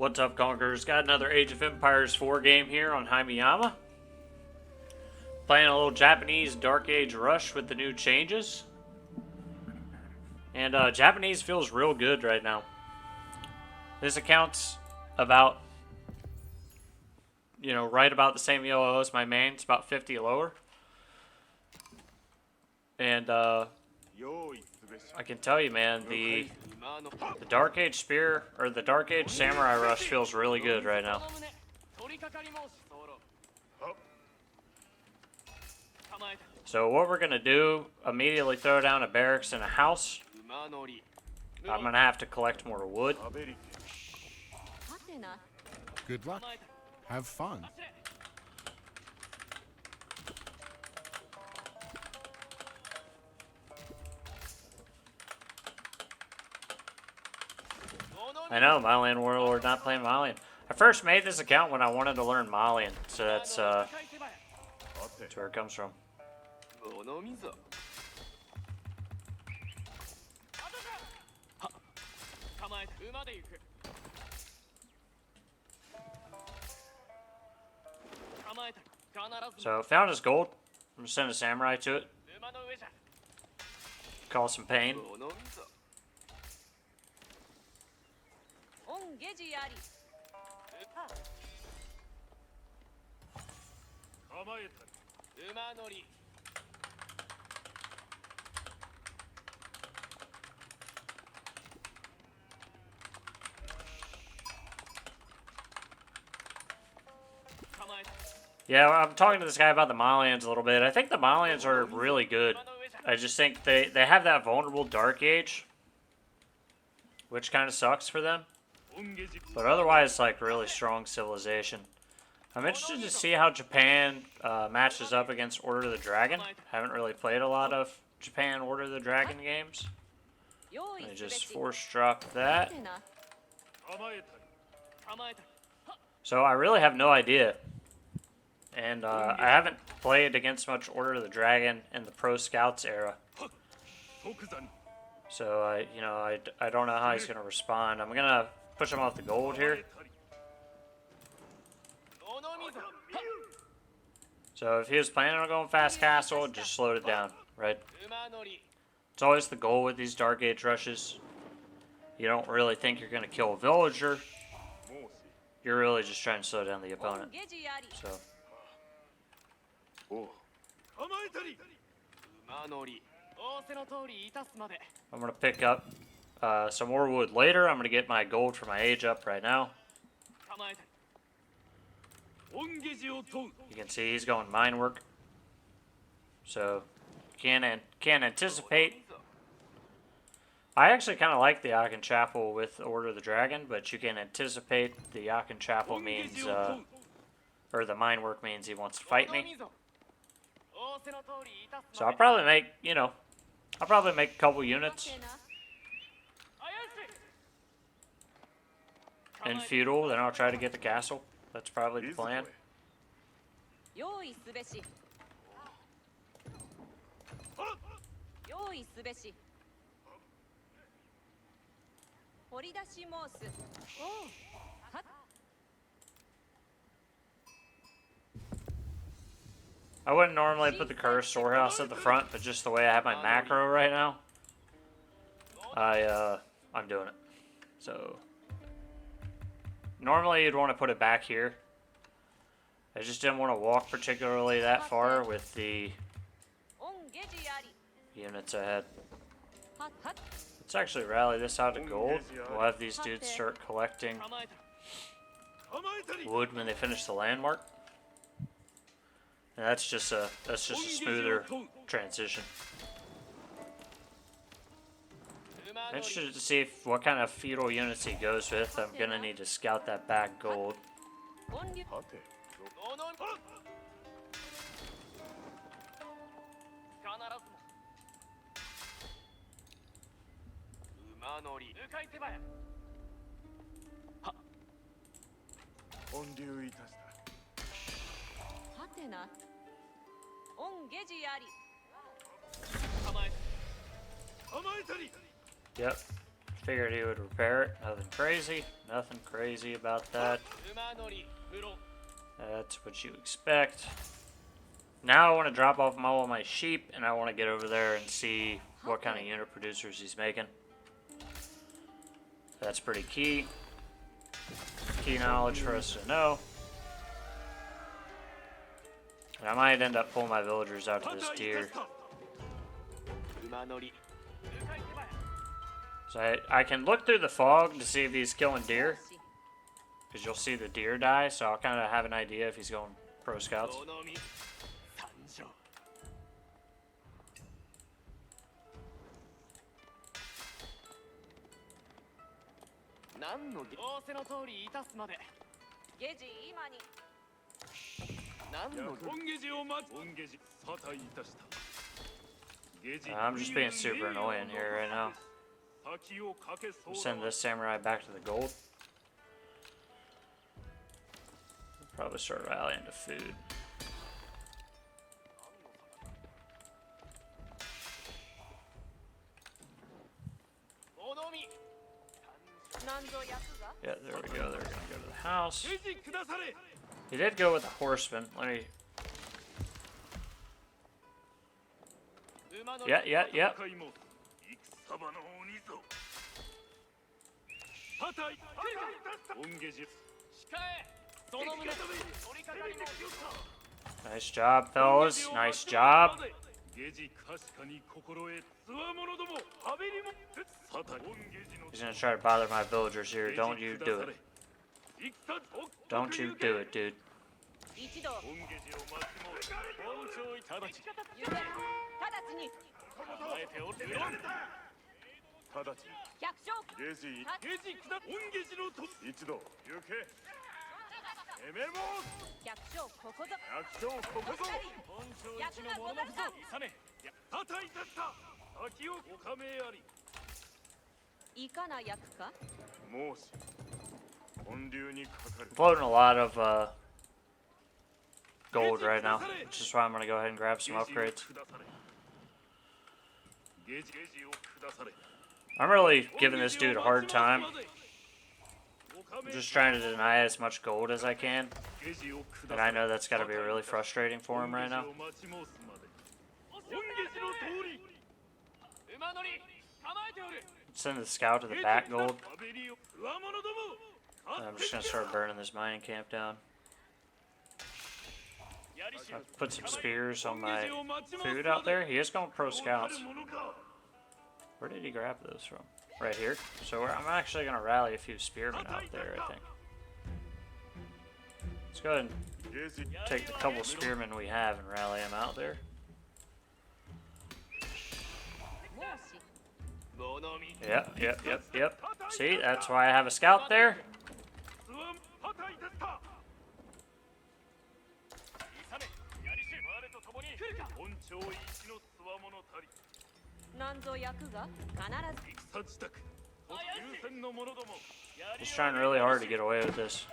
What's up, Conquerors? Got another Age of Empires 4 game here on Haimiyama. Playing a little Japanese Dark Age Rush with the new changes. And Japanese feels real good right now. This account's about, right about the same ELO as my main. It's about 50 lower. And I can tell you, man, the Dark Age Spear, or the Dark Age Samurai Rush feels really good right now. So what we're going to do, immediately throw down a barracks and a house. I'm going to have to collect more wood. Good luck. Have fun. I know, Malian Warlord not playing Malian. I first made this account when I wanted to learn Malian, so that's where it comes from. So, found his gold. I'm gonna send a samurai to it. Cause some pain. Yeah, I'm talking to this guy about the Malians a little bit. I think the Malians are really good. I just think they have that vulnerable Dark Age, which kind of sucks for them. But otherwise, like, really strong civilization. I'm interested to see how Japan matches up against Order of the Dragon. Haven't really played a lot of Japan Order of the Dragon games. I just force drop that. So I really have no idea. And I haven't played against much Order of the Dragon in the Pro Scouts era. So I don't know how he's going to respond. I'm going to push him off the gold here. So if he was planning on going fast castle, just slowed it down, right? It's always the goal with these Dark Age rushes. You don't really think you're going to kill a villager. You're really just trying to slow down the opponent. So. I'm going to pick up some more wood later. I'm going to get my gold for my age up right now. You can see he's going mine work. So, can't anticipate. I actually kind of like the Aachen Chapel with Order of the Dragon, but you can anticipate the Aachen Chapel means, or the mine work means he wants to fight me. So I'll probably make, a couple units in feudal, then I'll try to get the castle. That's probably the plan. I wouldn't normally put the cursed storehouse at the front, but just the way I have my macro right now, I'm doing it. So normally you'd want to put it back here. I just didn't want to walk particularly that far with the units ahead. Let's actually rally this out to gold. We'll have these dudes start collecting wood when they finish the landmark. And that's just a smoother transition. I'm interested to see what kind of feudal units he goes with. I'm gonna need to scout that back gold. Yep. Figured he would repair it. Nothing crazy. Nothing crazy about that. That's what you expect. Now I want to drop off all of my sheep, and I want to get over there and see what kind of unit producers he's making. That's pretty key. Key knowledge for us to know. And I might end up pulling my villagers out to this deer. So I can look through the fog to see if he's killing deer. Because you'll see the deer die, so I'll kind of have an idea if he's going pro scouts. I'm just being super annoying here right now. Send this samurai back to the gold. Probably start rallying to food. Yeah, there we go. They're gonna go to the house. He did go with a horseman. Let me. Yeah. Nice job, fellas. Nice job. He's gonna try to bother my villagers here. Don't you do it. Don't you do it, dude. I'm floating a lot of gold right now, which is why I'm gonna go ahead and grab some upgrades. I'm really giving this dude a hard time. I'm just trying to deny as much gold as I can. And I know that's gotta be really frustrating for him right now. Send the scout to the back gold. And I'm just gonna start burning this mining camp down. I've put some spears on my food out there. He is going pro scouts. Where did he grab those from? Right here. So I'm actually going to rally a few spearmen out there, I think. Let's go ahead and take the couple spearmen we have and rally them out there. Yep. See, that's why I have a scout there. He's trying really hard to get away with this.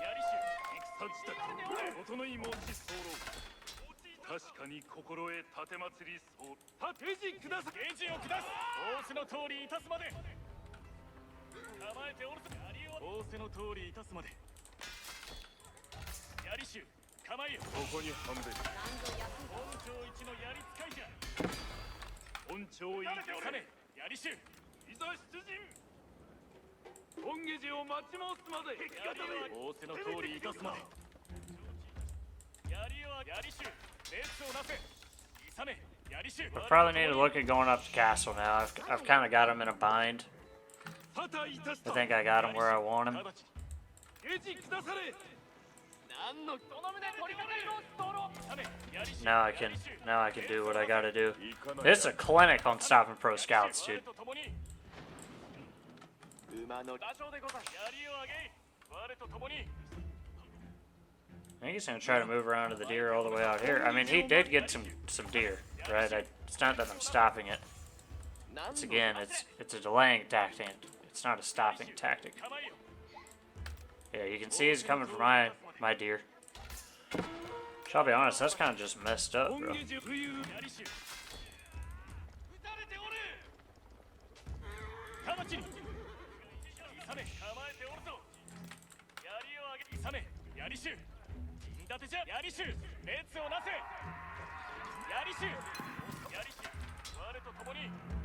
I probably need to look at going up to castle now. I've kind of got him in a bind. I think I got him where I want him. Now I can do what I gotta do. This is a clinic on stopping pro scouts, dude. I think he's gonna try to move around to the deer all the way out here. I mean, he did get some deer, right? It's not that I'm stopping it. It's a delaying tactic. It's not a stopping tactic. Yeah, you can see he's coming for my deer. Which, I'll be honest, that's kind of just messed up, bro.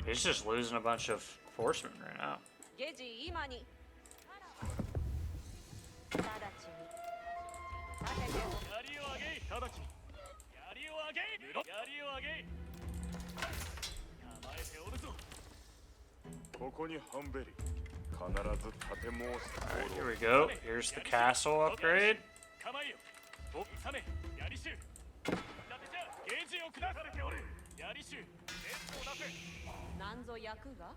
He's just losing a bunch of horsemen right now. ゲジ今に直ちに立てて槍を上げ直ちに槍を上げ槍を上げ構えておるぞここにハンベリ必ず建物を Alright, here we go. Here's the castle upgrade. 構えよとさめ槍衆立てじゃゲージを下されておる槍衆熱を出せなんぞ役が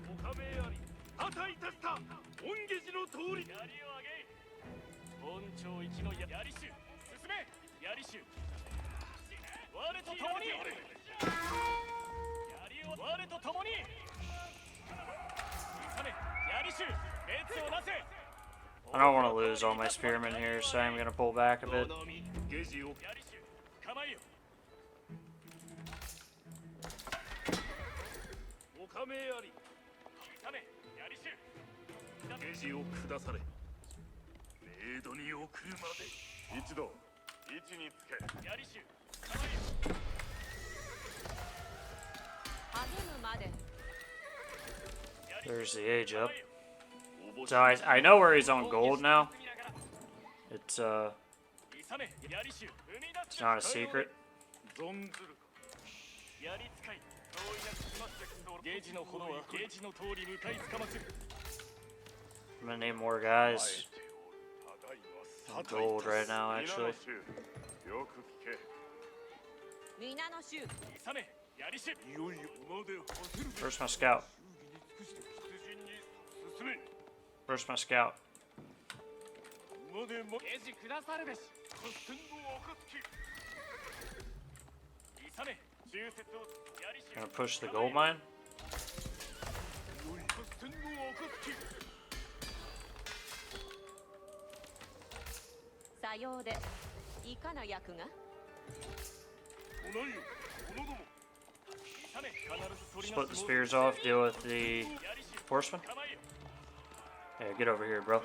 おかめあり破壊いたした恩下寺の通り槍を上げ本朝一の槍衆進め槍衆我と共に槍を我と共に進め槍衆熱を出せ I don't want to lose all my spearmen here, so I'm going to pull back a bit. ゲージを構えよおかめありさめ槍衆ゲージを下されメイドに送るまで一度位置につけ槍衆構えよ励むまで There's the age up. So I know where he's on gold now. It's not a secret. 存ずる槍使い同意なくしますゲージのほどはゲージの通り向かいつかまつる I'm gonna name more guys. On gold right now, actually. よく聞け皆の衆さめ槍衆いよいよ馬で走る Where's my scout? 進め Where's my scout? 馬でもゲージ下さるべし合戦の暁いさめ忠節を槍衆 Gonna push the gold mine. 合戦の暁さようでいかな役が来ないよ者ども Split the spears off, deal with the horsemen. Yeah, get over here, bro.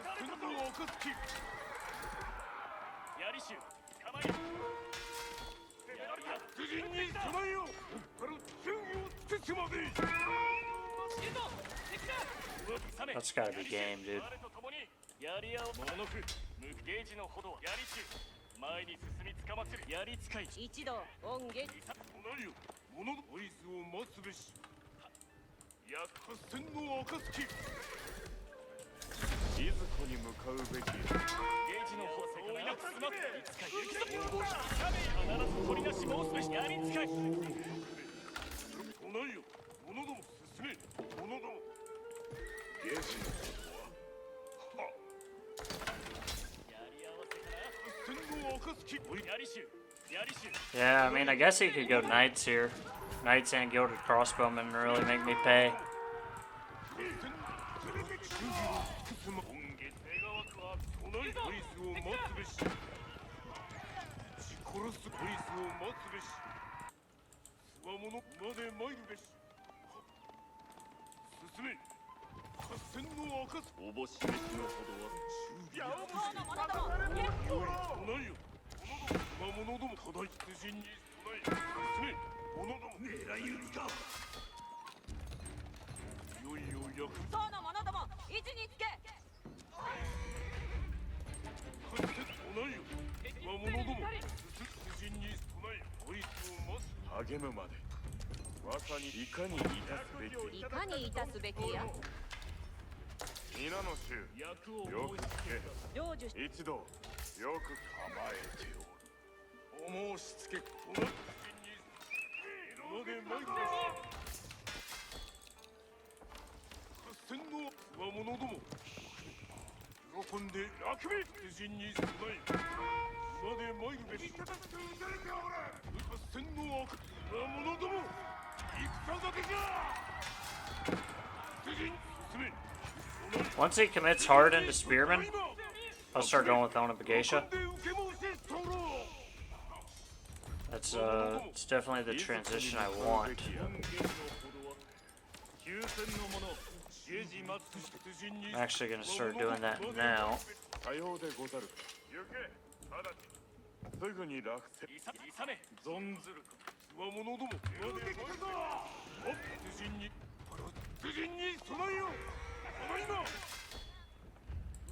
That's gotta be game, dude. 前に進みつかまつる槍使い一度恩下同じよ物の合図を待つべし約8,000の暁静子に向かうべきゲージの法制からなく済ませいつか行くぞ必ず取り出し申すべし槍使い同じよ物ども進め物どもゲージの Yeah, I mean, I guess he could go knights here. Knights and gilded crossbowmen and really make me pay. Once he commits hard into spearmen, I'll start going with Onabagation. That's it's definitely the transition I want. I'm actually gonna start doing that now. さようでござる。行け、直ち。すぐに落選。存ずるか。つわものども。受けてくぞ。出陣に備えよ。この今。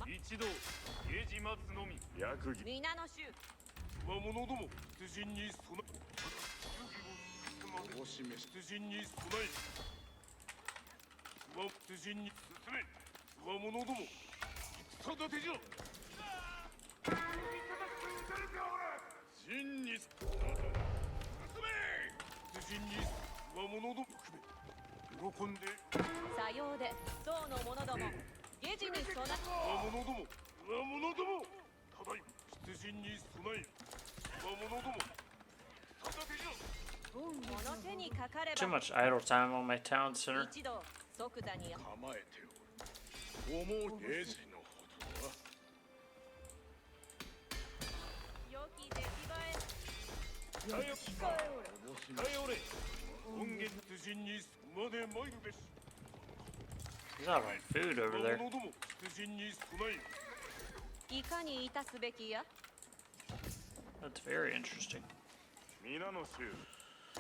一同、ゲージ待つのみ。役儀。皆の衆。つわものども。出陣に備え。おしめ。出陣に備え。出陣に進め。つわものども。戦立てじゃ。陣に進め。出陣につわものども含め。喜んで。さようで僧の者ども。下地に備え。つわものども。つわものども。ただいま出陣に備え。つわものども。戦立てじゃ。この手にかかれば。 Too much idle time on my town center. 一同即座に。構えておる。思うレジのほどは。良き出来栄え。かよれ。本月出陣にまで参るべし。 There's not like food over there. 者ども出陣に備え。いかにいたすべきや。 That's very interesting. 皆の衆、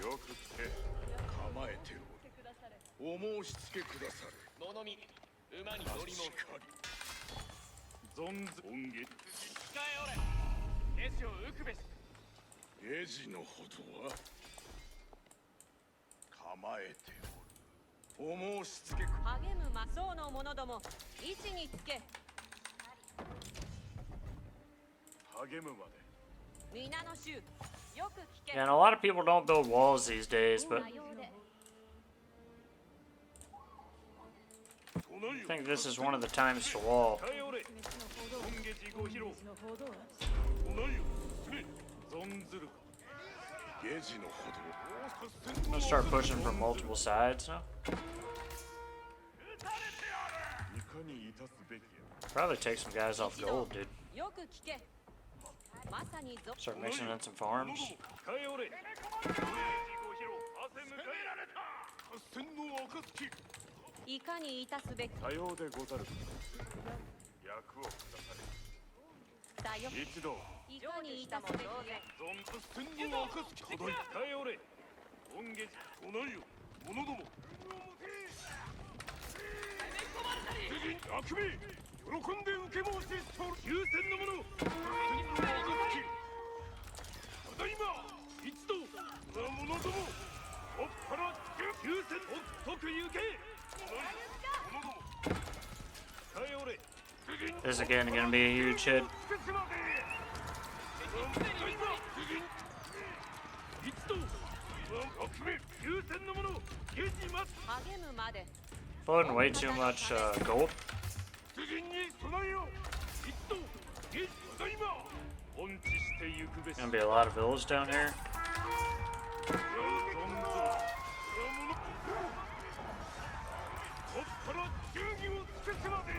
よく聞け。構えておる。お申し付けくださる。物見馬に乗りも存ず本月。控えおれ。兵士を討くべし。ゲジのほどは。構えておる。お申し付けく。励む魔僧の者ども。位置につけ。励むまで。皆の衆。よく聞け。 Yeah, and a lot of people don't build walls these days, but さようで。 I think this is one of the times to wall. かよれ。本月ご披露。おなよ。存ずるか。ゲジのほど。 I'm gonna start pushing from multiple sides now. いかにいたすべきや。 Probably take some guys off gold, dude. よく聞け。まさにぞ。 Start mixing in some farms. かよれ。本月ご披露。汗迎えられた。合戦の暁。いかにいたすべき。さようでござる。役をくだささよ。れ。一同。いかにいたすべきや。存合戦の暁。ただいかよれ。本月。来ないよ。者ども。あくび。喜んで受け申ししておる。優先の者。戦の暁。ただいま。一同。者ども。おっぱら。優先。おっとく行け。 This is again gonna be a huge hit. 励むまで。 Floating way too much gold. Gonna be a lot of villas down here.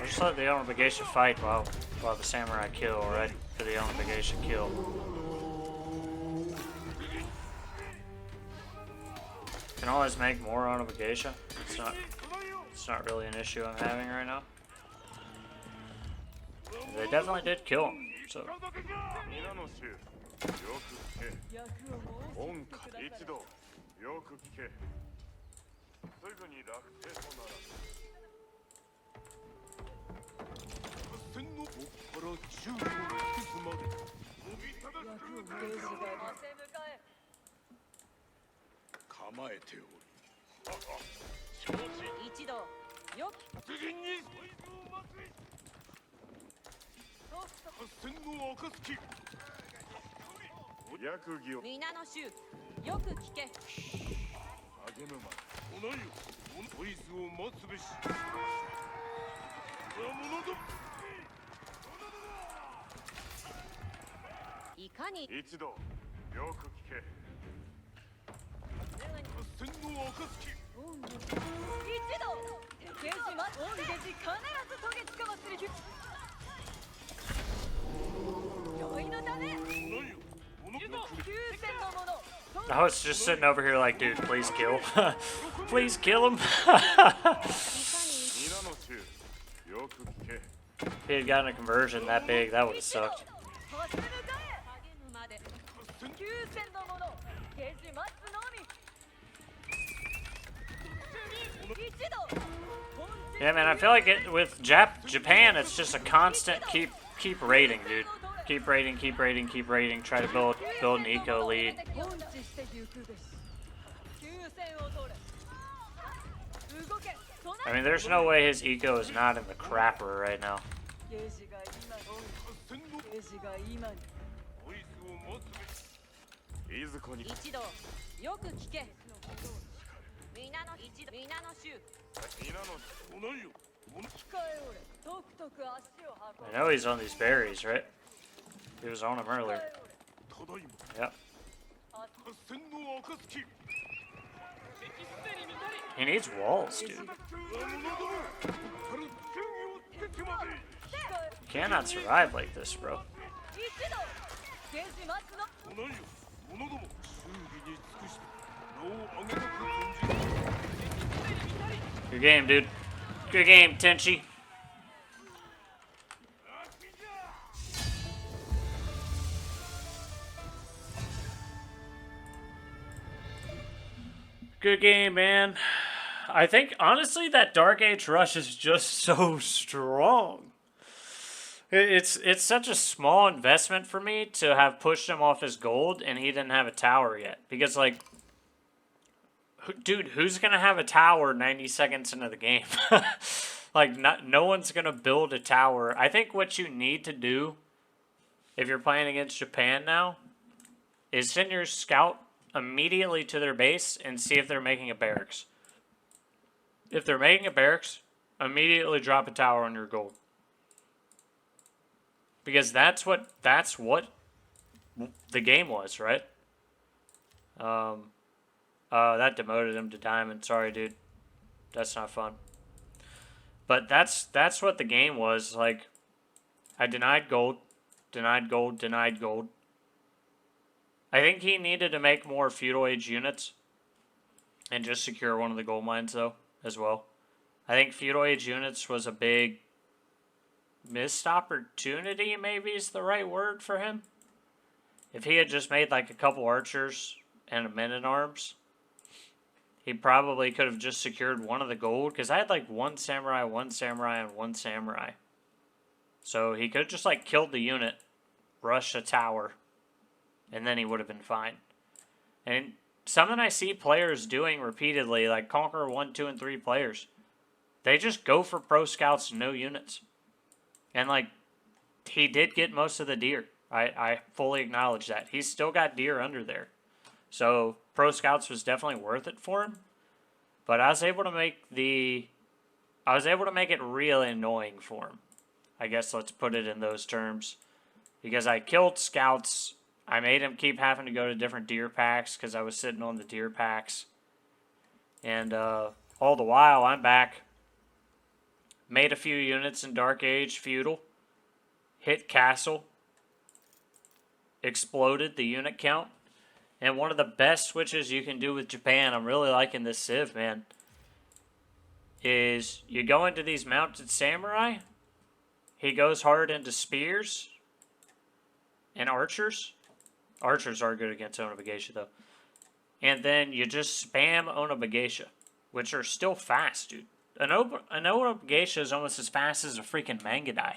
I just let the Onabagation fight while the samurai kill, right? For the Onabagation kill. Can always make more Onabagation. It's not really an issue I'm having right now. They definitely did kill him. So 皆の衆、よく聞け。恩か一同、よく聞け。すぐに落成となら。合戦の僕から銃を撃つまで。おびただしく構えておる。承知。一同。よき。出陣にそいつを待つ。合戦の暁。役儀を皆の衆。よく聞け。励むまで。おないよ。こいつを待つべし。者ども。いかに。一同、よく聞け。合戦の暁。一同。ゲジま。御ゲジ必ず遂げつかまつる。酔いのため。おないよ。者ども。休戦の者。 I was just sitting over here like, dude, please kill. Please kill him. いかに。皆のよく聞け。 If he had gotten a conversion that big, that would have sucked. ハス向かえ励むまで9000のものゲージ待つのみ一度 Yeah, man, I feel like with Japan, it's just a constant keep raiding, dude. Keep raiding, keep raiding, keep raiding. Try to build an eco lead. ポンチしてゆくべし9000を取れ動け I mean, there's no way his eco is not in the crapper right now. ゲージが今ゲージが今にボイスを持つべし。いずこに。一度よく聞け皆の衆皆の。来ないよ。控えおれとくとく足を I know he's on these berries, right? He was on them earlier. ただいま。 Yep. 合戦の暁。 He needs walls, dude. 我々ども。から準備をつけてまで。 You cannot survive like this, bro. 一度ゲージ待つの来ないよ。者ども。忠義に尽くして。名を挙げたく存じる。 Good game, dude. Good game, Tenchi. Good game, man. I think, honestly, that Dark Age rush is just so strong. It's such a small investment for me to have pushed him off his gold, and he didn't have a tower yet. Because, like, dude, who's going to have a tower 90 seconds into the game? Like, no one's going to build a tower. I think what you need to do, if you're playing against Japan now, is send your scout immediately to their base and see if they're making a barracks. If they're making a barracks, immediately drop a tower on your gold. Because that's what the game was, right? That demoted him to diamond. Sorry, dude. That's not fun. But that's what the game was. Like, I denied gold, denied gold, denied gold. I think he needed to make more feudal age units and just secure one of the gold mines, though, as well. I think feudal age units was a big missed opportunity, maybe is the right word for him. If he had just made like a couple archers and a men-at-arms, he probably could have just secured one of the gold, because I had like one samurai, and one samurai. So he could have just like killed the unit, rushed a tower, and then he would have been fine. And something I see players doing repeatedly, like Conqueror 1, 2, and 3 players, they just go for pro scouts, no units. And like, he did get most of the deer. I fully acknowledge that. He's still got deer under there. So pro scouts was definitely worth it for him. But I was able to make it really annoying for him. I guess let's put it in those terms. Because I killed scouts. I made him keep having to go to different deer packs because I was sitting on the deer packs. And all the while, I'm back. Made a few units in Dark Age Feudal. Hit Castle. Exploded the unit count. And one of the best switches you can do with Japan, I'm really liking this Civ, man, is you go into these mounted samurai. He goes hard into spears and archers. Archers are good against Onobagesha, though. And then you just spam Onobagesha, which are still fast, dude. An Onobagesha is almost as fast as a freaking Mangadai.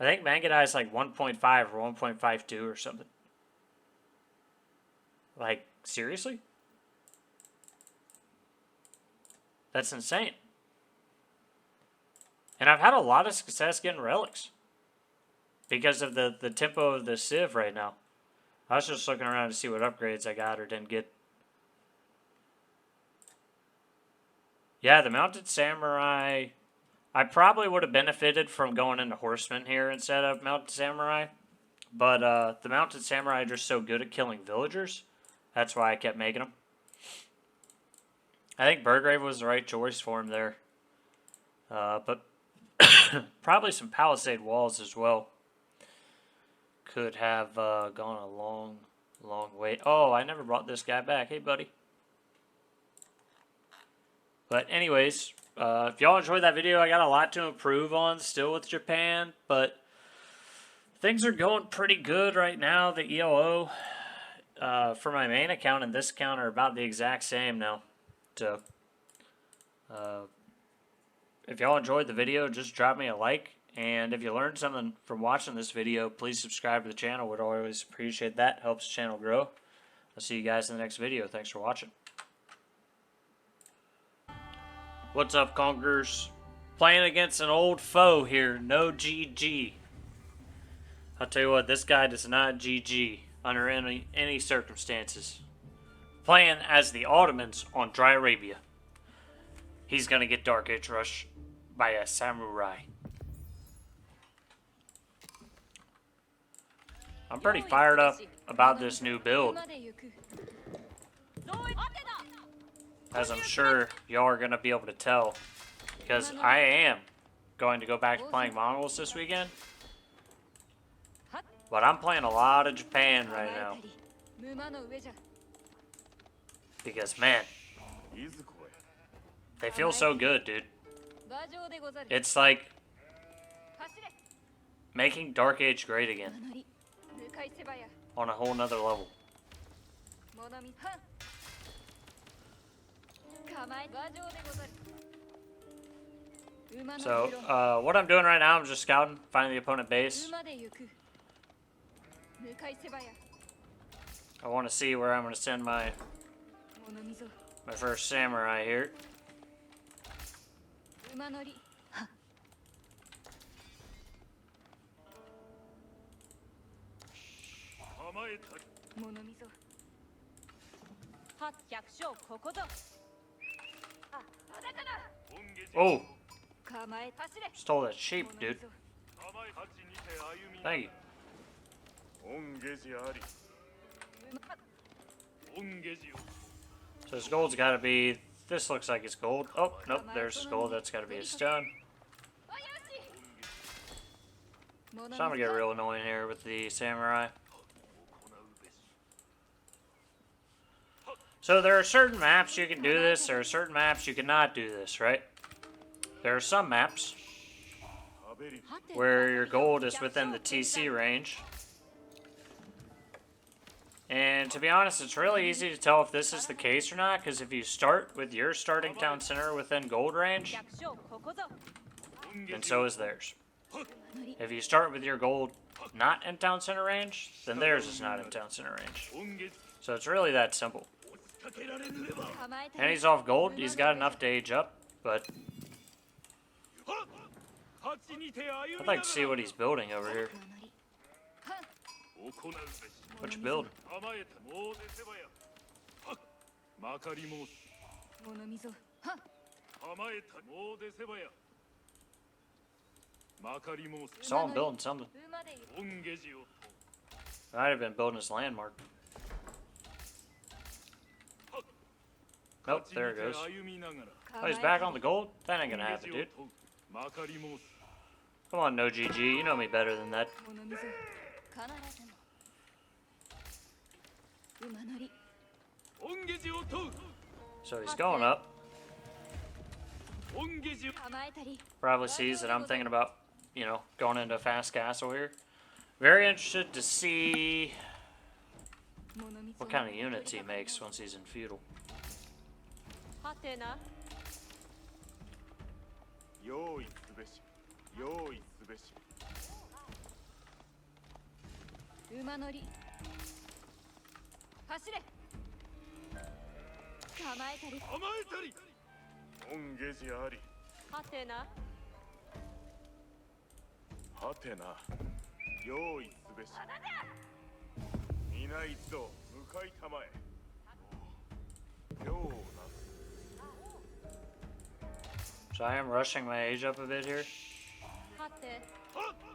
I think Mangadai is like 1.5 or 1.52 or something. Like, seriously? That's insane. And I've had a lot of success getting relics because of the tempo of the Civ right now. I was just looking around to see what upgrades I got or didn't get. Yeah, the Mounted Samurai, I probably would have benefited from going into Horsemen here instead of Mounted Samurai. But the Mounted Samurai are just so good at killing villagers. That's why I kept making them. I think Burgrave was the right choice for him there. But probably some Palisade walls as well. Could have gone a long, long way. Oh, I never brought this guy back. Hey, buddy. But anyways, If y'all enjoyed that video, I got a lot to improve on still with Japan, but things are going pretty good right now. The ELO for my main account and this account are about the exact same now. So, if y'all enjoyed the video, just drop me a like. And if you learned something from watching this video, please subscribe to the channel. Would always appreciate that. Helps the channel grow. I'll see you guys in the next video. Thanks for watching. What's up, Conquerors? Playing against an old foe here. No GG. I'll tell you what, this guy does not GG under any circumstances. Playing as the Ottomans on Dry Arabia. He's going to get Dark Age Rush by a samurai. I'm pretty fired up about this new build, as I'm sure y'all are going to be able to tell, because I am going to go back to playing Mongols this weekend, but I'm playing a lot of Japan right now, because man, they feel so good, dude. It's like making Dark Age great again. On a whole nother level. So, what I'm doing right now, I'm just scouting, finding the opponent base. I want to see where I'm going to send my first samurai here. Oh! Stole that sheep, dude. Thank you. So this gold's gotta be... This looks like it's gold. Oh, nope, there's gold. That's gotta be a stone. So I'm gonna get real annoying here with the samurai. So there are certain maps you can do this, there are certain maps you cannot do this, right? There are some maps where your gold is within the TC range. And to be honest, it's really easy to tell if this is the case or not, because if you start with your starting town center within gold range, then so is theirs. If you start with your gold not in town center range, then theirs is not in town center range. So it's really that simple. And he's off gold. He's got enough to age up, but I'd like to see what he's building over here. What you building? Saw him building something. Might have been building his landmark. Nope, there it goes. Oh, he's back on the gold? That ain't gonna happen, dude. Come on, no GG. You know me better than that. So he's going up. Probably sees that I'm thinking about, you know, going into a fast castle here. Very interested to see what kind of units he makes once he's in feudal. So I am rushing my age up a bit here,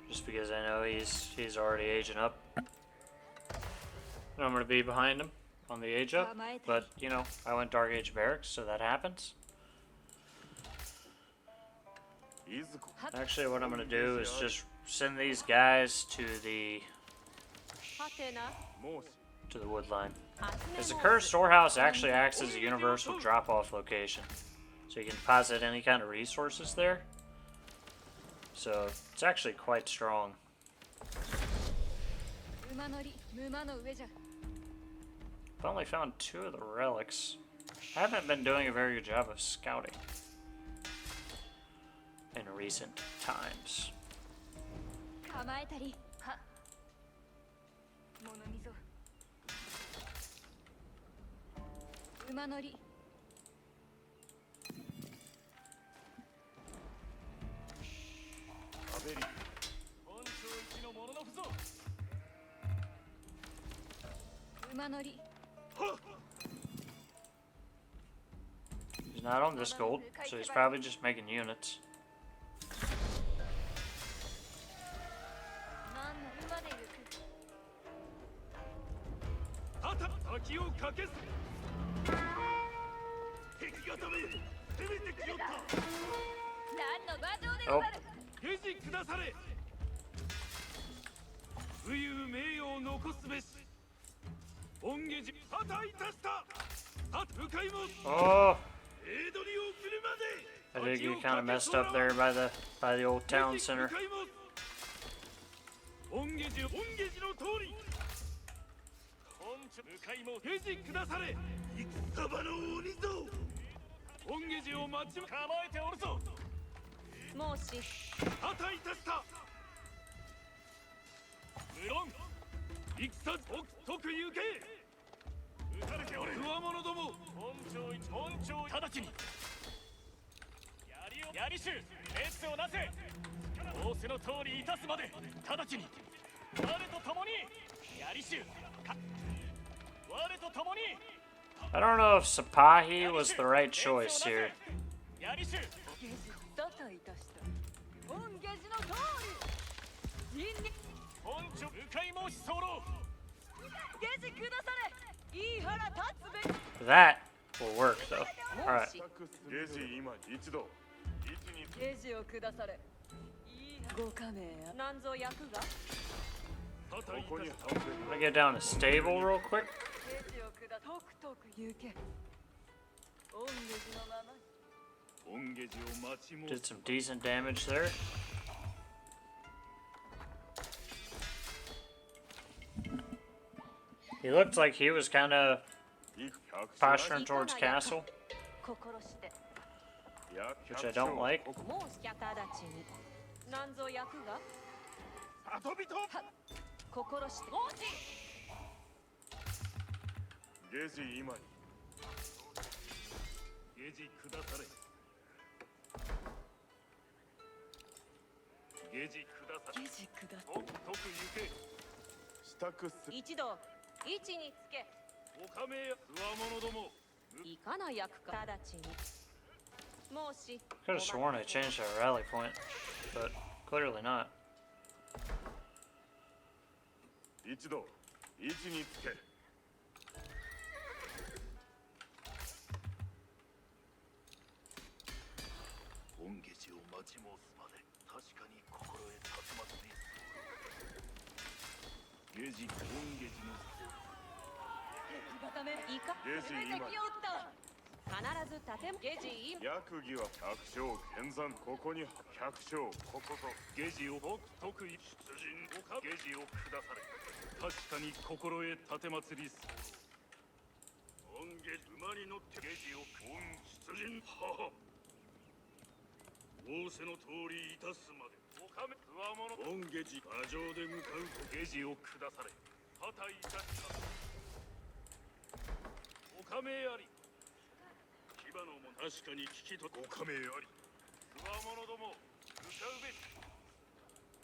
just because I know he's already aging up. And I'm going to be behind him on the age up, but you know, I went Dark Age Barracks, so that happens. Actually, what I'm going to do is just send these guys to the wood line. Because the cursed storehouse actually acts as a universal drop-off location. So So you can deposit any kind of resources there. So it's actually quite strong. 馬乗り馬の上じゃ I've only found 2 of the relics. I haven't been doing a very good job of scouting in recent times. 構えたりは物見ぞ馬乗りアベリ本庁一のモノノフぞ馬乗り He's not on this gold, so he's probably just making units. 何の馬で行くあた滝をかけす敵がため攻めてきよった何の馬上でござる下地下され武勇名誉を残すべし恩下寺破壊いたしたあ向かいも Oh, 江戸に送るま I で think you kind of messed up there by the old town center. 恩下寺の通り本庁向かいも下地下され戦場の鬼ぞ恩下寺を待ち構えておるぞもし破壊いたした無論戦即行け撃たれておるつわものども本庁直ちにやりしゅ列をなせ仰せの通りいたすまで直ちに我と共にやりしゅ我と共に I don't know if Sipahi was the right choice here. やりしゅだといたした恩下寺の通り人に本庁向かい申し候下地下されいい腹立つべき That will work though. Alright. ゲジ今一度位置に下地を下されいいご加盟や何ぞ役が破壊いここにたし半分 I'm gonna get down to stable real quick. 下地を下とくとく行け恩下寺のままに恩下寺を待ちも Did some decent damage there. He looked like he was kind of 幾百 posturing towards castle, 心して which I don't like. もう直ちに何ぞ役が里人心してゲジ今に下地下され下地下され下地下とく行け支度す一度位置につけおかめやつわものどもいかな役か直ちにもし Could have sworn I changed our rally point, but clearly not. 一度位置につけ恩下寺を待ち申すまで確かに心得たてまつり下地恩下寺の敵がためいか下地今敵を撃った必ず建物下地今役儀は百姓剣山ここに百姓ここぞ下地を得意出陣おか下地を下され確かに心得たてまつり恩下馬に乗って下地を恩出陣はは仰せの通りいたすまでおかめつわもの恩下地馬上で向かうと下地を下され破壊いたしたおかめあり牙のも確かに聞きとおかめありつわものども向かうべし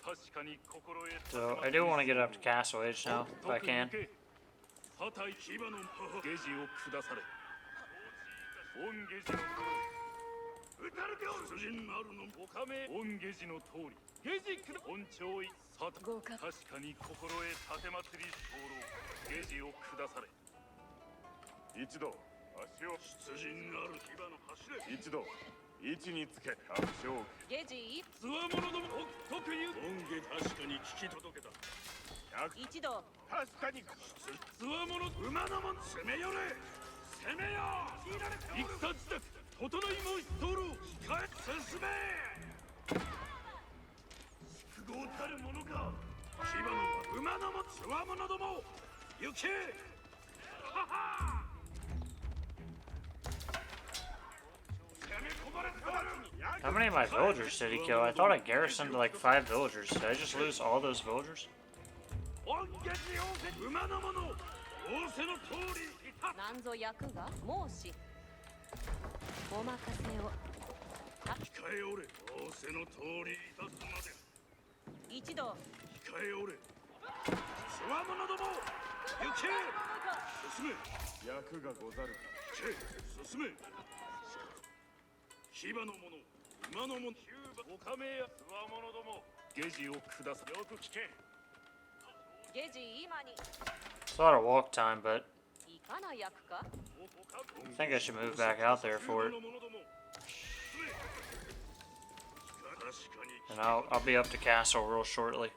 確かに心得 So I do want to get up to Castle Age now, if I can. 破壊牙の下地を下され恩下地の撃たれておる出陣なるのおかめ恩下地の通り下地下本庁いさた豪華確かに心得たてまつり候下地を下され一度足を出陣なる牙の走れ一度位置につけ百姓下地つわものども特有恩下確かに聞き届けた百一度確かにつわもの馬のもん攻め寄れ攻めよ戦自宅整いも一灯籠控え進め宿業たる者か牙の馬のもつわものども行けはは How many of my villagers did he kill? I thought I garrisoned like 5 villagers. Did I just lose all those villagers? 馬の者仰せの通りいたなんぞ役が申しお任せを控えおれ仰せの通りいたすまで一度控えおれつわものども行け進め役がござるか行け進め牙の者馬の者おかめやつわものども下地をくださよく聞けゲジ今に It's a lot of walk time, but いかな役か I think I should move back out there for it. And I'll be up to castle real shortly.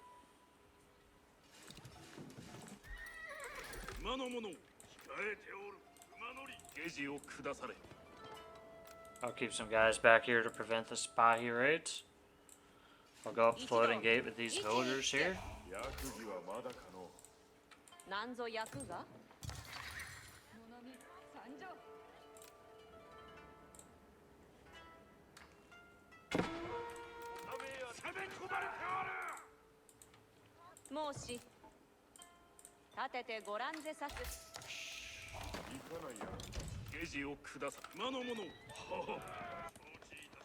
馬の者控えておる馬乗り下地をくだされ I'll keep some guys back here to prevent the Spahi raids. I'll go up Floating Gate with these villagers here. 役儀はまだ可能なんぞ役が申し立ててご覧ぜさす行かないや下地をくださ馬の者はは承知いたした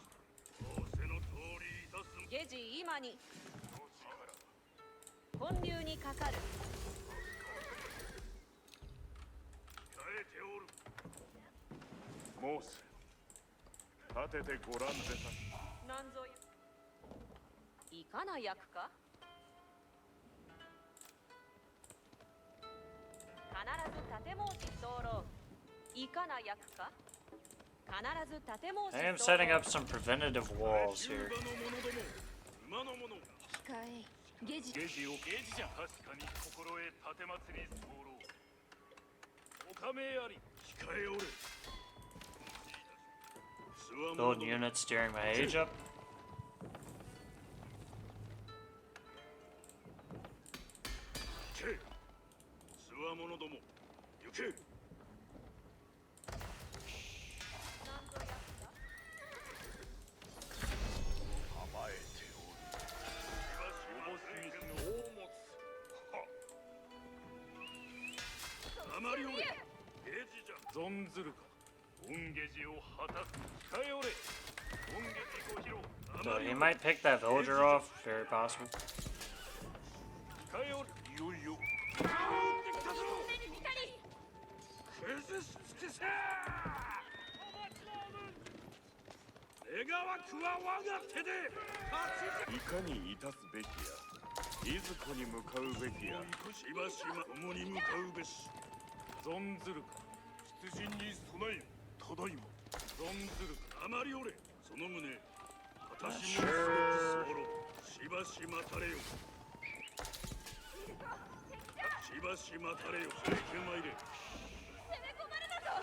仰せの通りいたすゲジ今に本流にかかる控えておる申す立ててごらんぜさなんぞいかな役か必ず建申し候いかな役か必ず建申し I am setting up some preventative walls here. 馬の者控えゲジ下地を下地じゃ確かに心得立祭り候おかめあり控えおれ Build units during my age up. 行けつわものども行け構えておるおぼすぎての大物はあまりおれ下地じゃ存ずるか恩下地を果たす控えおれ恩下地ご披露 So he might pick that villager off. Very possible. 控えおれいよいよ打ってきたぞ崩し尽くせ願わくは我が手でいかに致すべきやいずこに向かうべきやしばしば共に向かうべし存ずるか出陣に備えよただいま存ずるかあまりおれその旨私もすべて候しばし待たれよしばし待たれよ行けまいれ攻め込まれたぞ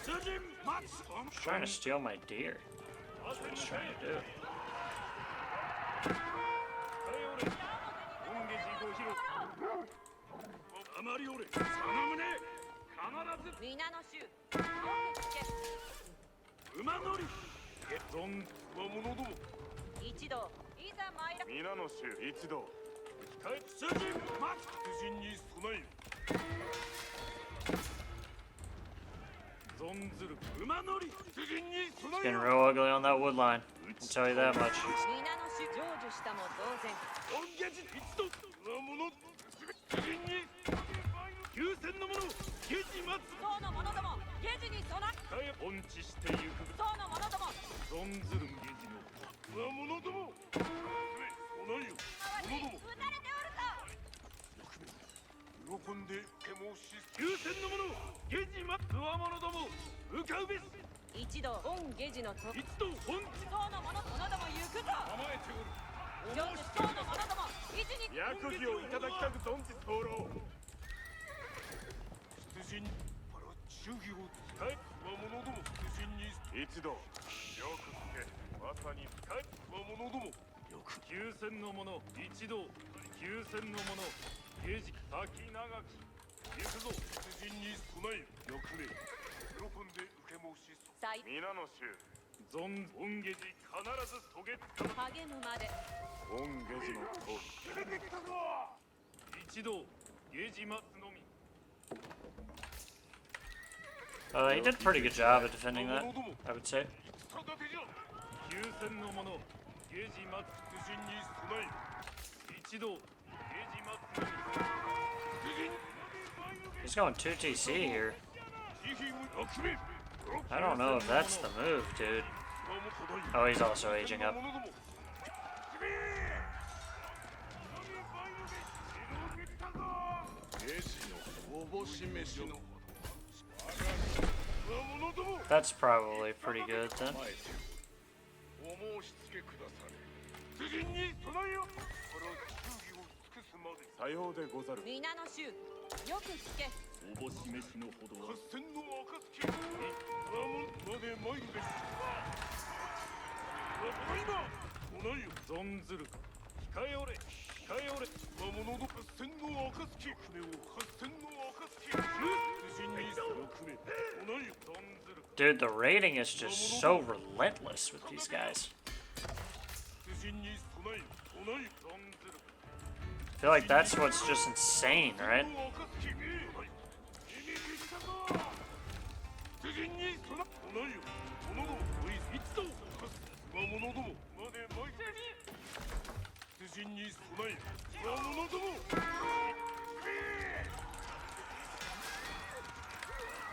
出陣待つ He's trying to steal my deer. That's what he's trying to do. あまりおれその旨必ず皆の衆馬乗り存は者ども一同いざ参ら皆の衆一同控え出陣待つ出陣に備えよ存ずる馬乗り出陣に It's 備え getting よ real ugly on that wood line. I'll tell you that much. 皆の衆成就したも同然恩下地一度馬物出陣に休戦の者下地待つ党の者どもゲジに備え控え恩知してゆく党の者ども存ずる下地の馬物ども備えよ者ども撃たれておるか喜んで手申し休戦の者下地待つわ者ども向かうべし一同御ゲジのと一度本地党の者ども行くぞ構えておる成就党の者ども位置に役儀をいただきたく存じ候出陣あら忠義を使えわ者ども出陣に一度よく聞け。まさに深い魔物ども。よく急戦の者一同急戦の者ゲージ先長き行くぞ出陣に備えよ。よくね喜んで受け申しそ。最皆の衆。存恩下寺必ず遂げつか励むまで恩下寺の通り。出てきたぞ。一同ゲージ待つのみ。 He did a pretty good job of defending that, I would say. 急戦の者ゲージ待つ出陣に備え一同ゲージ待つのみ。 He's going 2TC here. I don't know if that's the move, dude. Oh, he's also aging up. おぼし飯の That's probably pretty good then. お申し付けくだされ。出陣に備えよ。この忠義を尽くすまで。さようでござる。皆の衆よく聞け。おぼし飯のほどは合戦の暁。まで参るべし。今来ないよ存ずるか控えおれ控えおれ。魔物の合戦の暁。船を合戦の暁。出陣によくね来ないよ存ずるか。 Dude, the rating is just so relentless with these guys. 出陣に備えよ来ないよ存ずるか。 I feel like that's what's just insane, right? 出陣に備え来ないよ者ども一同魔物どもまで参る。出陣に備えよ魔物ども。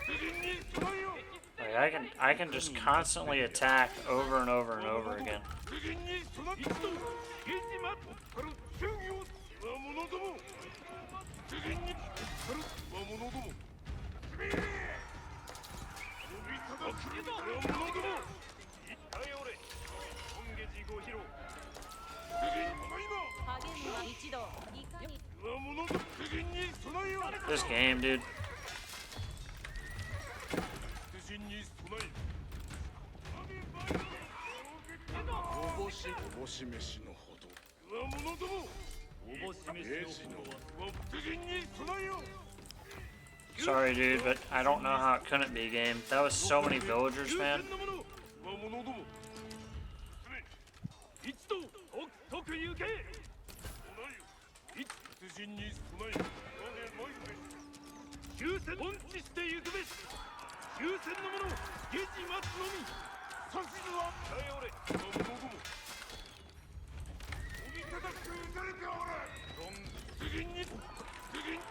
出陣に備えよ。 Like I can just constantly attack over and over and over again. 出陣に備え一同ゲージマットから忠義を魔物ども。出陣にから魔物ども。魔物ども。一体俺本下寺ご披露。出陣今励むは一度いかに魔物ども。出陣に備えよ。 This game, dude. 出陣に備えよ。おぼし飯のほど。魔物ども。おぼし飯のほどは出陣に備えよ。 Sorry, dude, but I don't know how it couldn't be a game. That was so many villagers, man. 魔物ども。一同即行け。一出陣に備えよ。急戦本地して行くべし。急戦の者ゲージ待つのみ。指図は控えおれ魔物ども。おびただく撃たれておれ。出陣に出陣。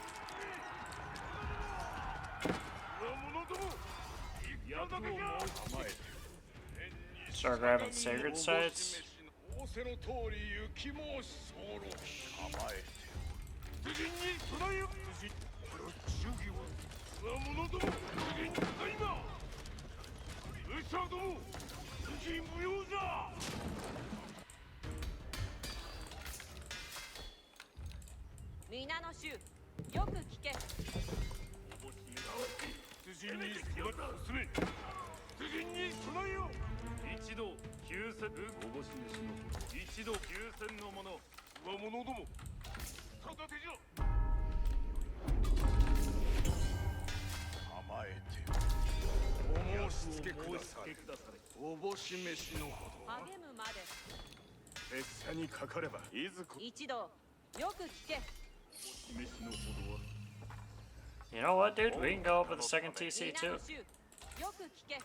魔物ども。役を申し Start grabbing sacred sites. 仰せの通り行き申し候。構えて。出陣に備えよ。出陣。この忠義を魔物ども。出陣今。武者ども。出陣無用じゃ。皆の衆よく聞け。出陣に進め。出陣に備えよ。一同急戦おぼし飯の一同急戦の者魔物ども。片手じゃ。構えて。お申し付けくだされ。おぼし飯のほど。励むまで拙者にかかればいずこ。一度よく聞け。飯のほどは You know what, dude? We can go up with a second TC 皆 too. の衆よく聞け。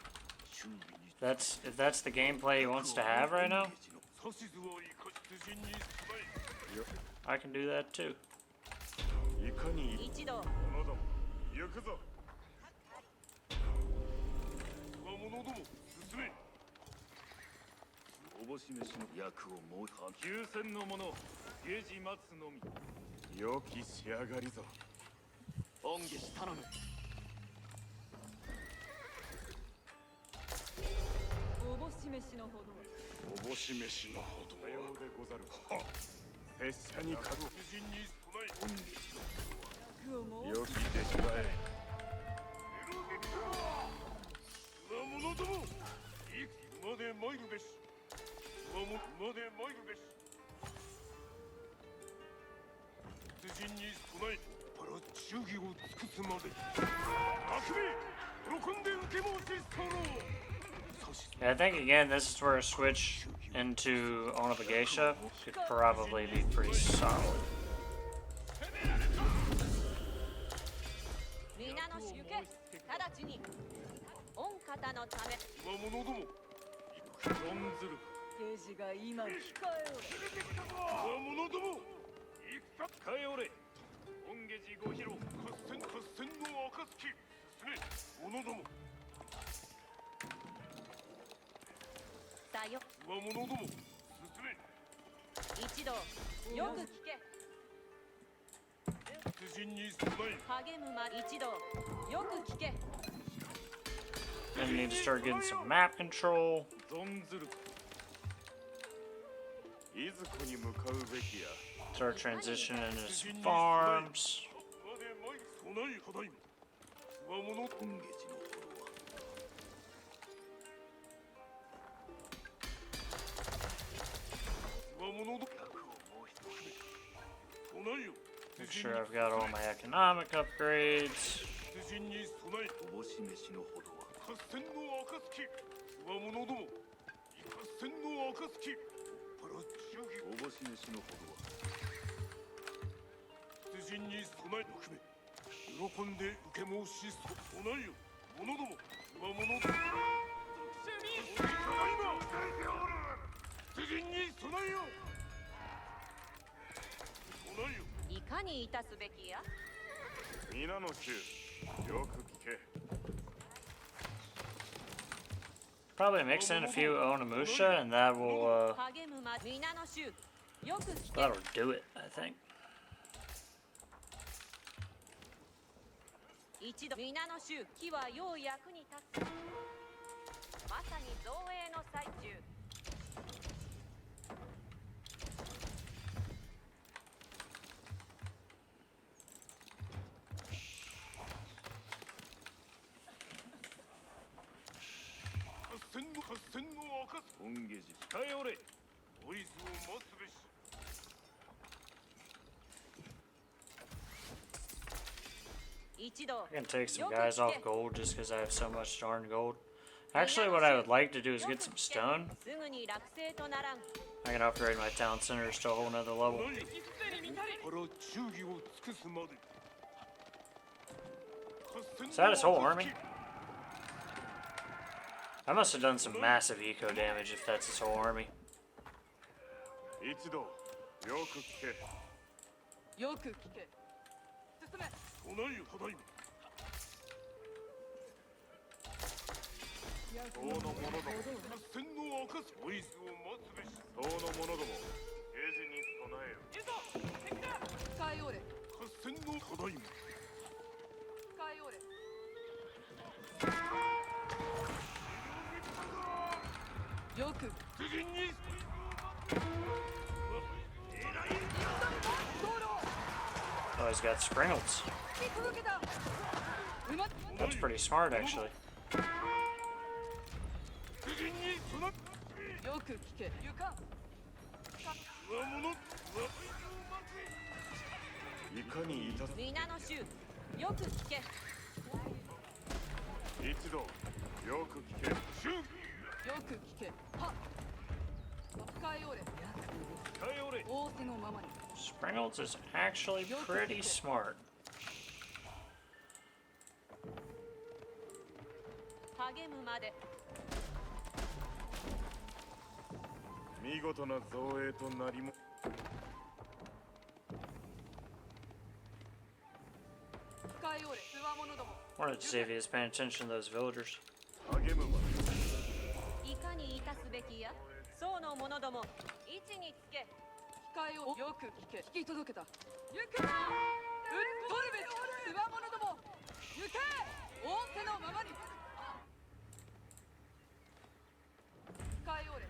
If that's the gameplay he wants to have right now, 指図を生かし出陣に備え。 I can do that too. いかに一度者ども行くぞ。魔物ども進め。おぼし飯の役を申す。急戦の者ゲージ待つのみ。良き仕上がりぞ。恩下し頼む。おぼし飯のほどおぼし飯のほど。さようでござる。はっ。拙者にかく。出陣に備え。恩下し役を申良き出来栄え。魔物ども。馬で参るべし馬で参るべし出陣に備えパラ忠義を尽くすまで悪名喜んで受け申し候 Yeah, I think again this is where a switch into Onobagesha could probably be pretty solid. 皆の行け直ちに御方のため我者ども存ずる刑事が今控え我者ども控えおれ御下寺ご披露合戦の暁進め者どもさよ我者ども進め一同よく聞け出陣に備え励むま一同よく聞け Gonna need to start getting some map control. 存ずるいずこに向かうべきや Start transitioning into some farms. まで参る備えただいま我者御下寺の頃は我者ど客を申し備えよ Make sure I've got all my economic upgrades. 出陣に備えおぼし飯のほどは合戦の暁我者ども合戦の暁パラ忠義おぼし飯のほどは出陣に備え含め喜んで受け申し備えよ者ども我者どもただいま出陣に備えよ備えよいかにいたすべきや皆の衆よく聞け Probably mix in a few Onimusha and that will 励むま皆の衆よく聞け that'll do it, I think. 一度皆の衆木はよう役に立つまさに造営の最中 合戦の暁本下寺控えおれおいずを待つべし 一度 I'm gonna take some guys off gold just because I have so much darn gold. Actually, what I would like to do is get some stone. すぐに落成とならん I can upgrade my town centers to a whole nother level. パラ忠義を尽くすまで Is that his whole army? I must have done some massive eco damage if that's his whole army. 一同よく聞けよく聞け進め備えよただいま党の者ども合戦の暁おいずを待つべし党の者ども平時に備えよいるぞ敵だ使いおれ合戦のただいま使いおれよく Oh, he's got Sprinkles. That's pretty smart, actually. よく聞けゆかいかにいたす皆の衆よく聞け一同よく聞け衆よく聞けは使いおれ使えおれ仰せのままに Sprinkles is actually pretty smart. 励むまで見事な造営となりも 使いおれつわものども Wanted to see if he was paying attention to those villagers. 励むまいかにいたすべきや僧の者ども位置につけ控えをよく聞け聞き届けた行くなうっとるべしつわものども行け仰せのままに控えおれ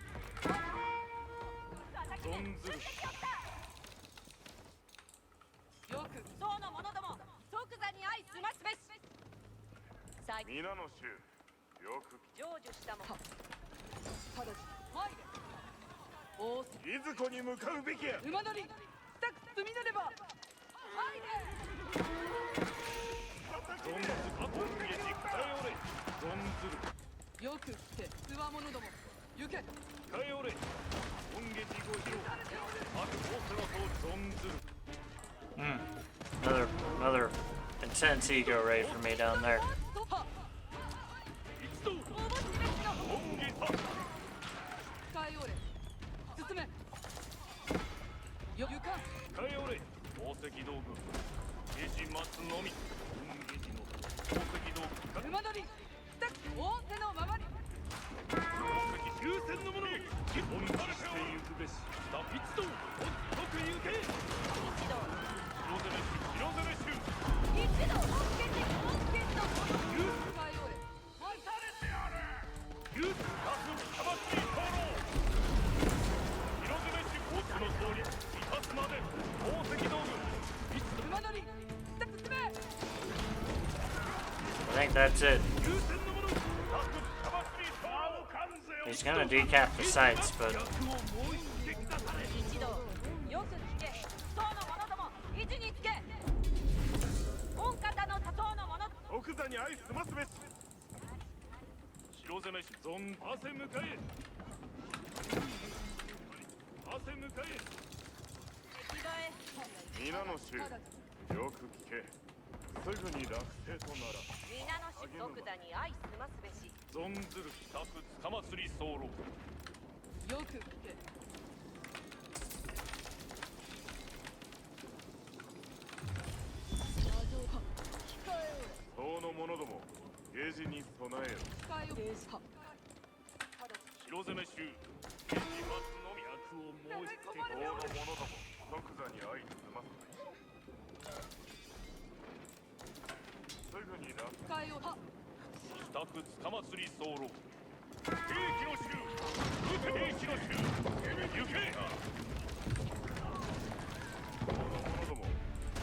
存ずるよく僧の者ども即座に相済ますべし最皆の衆よく成就したも直ち参れ。おお、いずこに向かうべきや。馬乗り深く積み乗れば参れ。存ず本ゲジかえおれ存ずるよく聞けつわものども、行け。かえおれ本ゲジご披露ある仰せのと存ずる Another intense ego raid for me down there. 一同本ゲジ使いおれ進め。よゆかかえおれ宝石道具ゲジ待つのみ本ゲジの宝石道具か馬乗り深く仰せのままに。宝石優先のもの本気してゆくべし一同ほっとく行け白攻めし白攻めし一度本家に本家の使いおれ。ユースタフ魂灯籠色攻めし多くの通り致すまで宝石道具馬乗り深く進め。 I think that's it. 優先のものタフ魂灯籠完成 He's gonna decap the sights, but 役をもう一撃だされ一同よく聞け。塔の者ども位置につけ。御方の多頭の者奥座に相済ますべし。白攻めし存汗向かえ汗向かえ着替え。皆の衆よく聞け。すぐに落成となら。皆のし即座に相済ますべし。存ずるタフつかまつり候よく聞け。控え党の者どもゲージに備えよ。おれ。控えおれ。白攻め衆ゲジ待つのみ役をもう一党撃の者ども即座に相済ますべし。すぐに落控えおれ。タフつかまつり候兵器の衆撃て兵器の衆行け党の者ども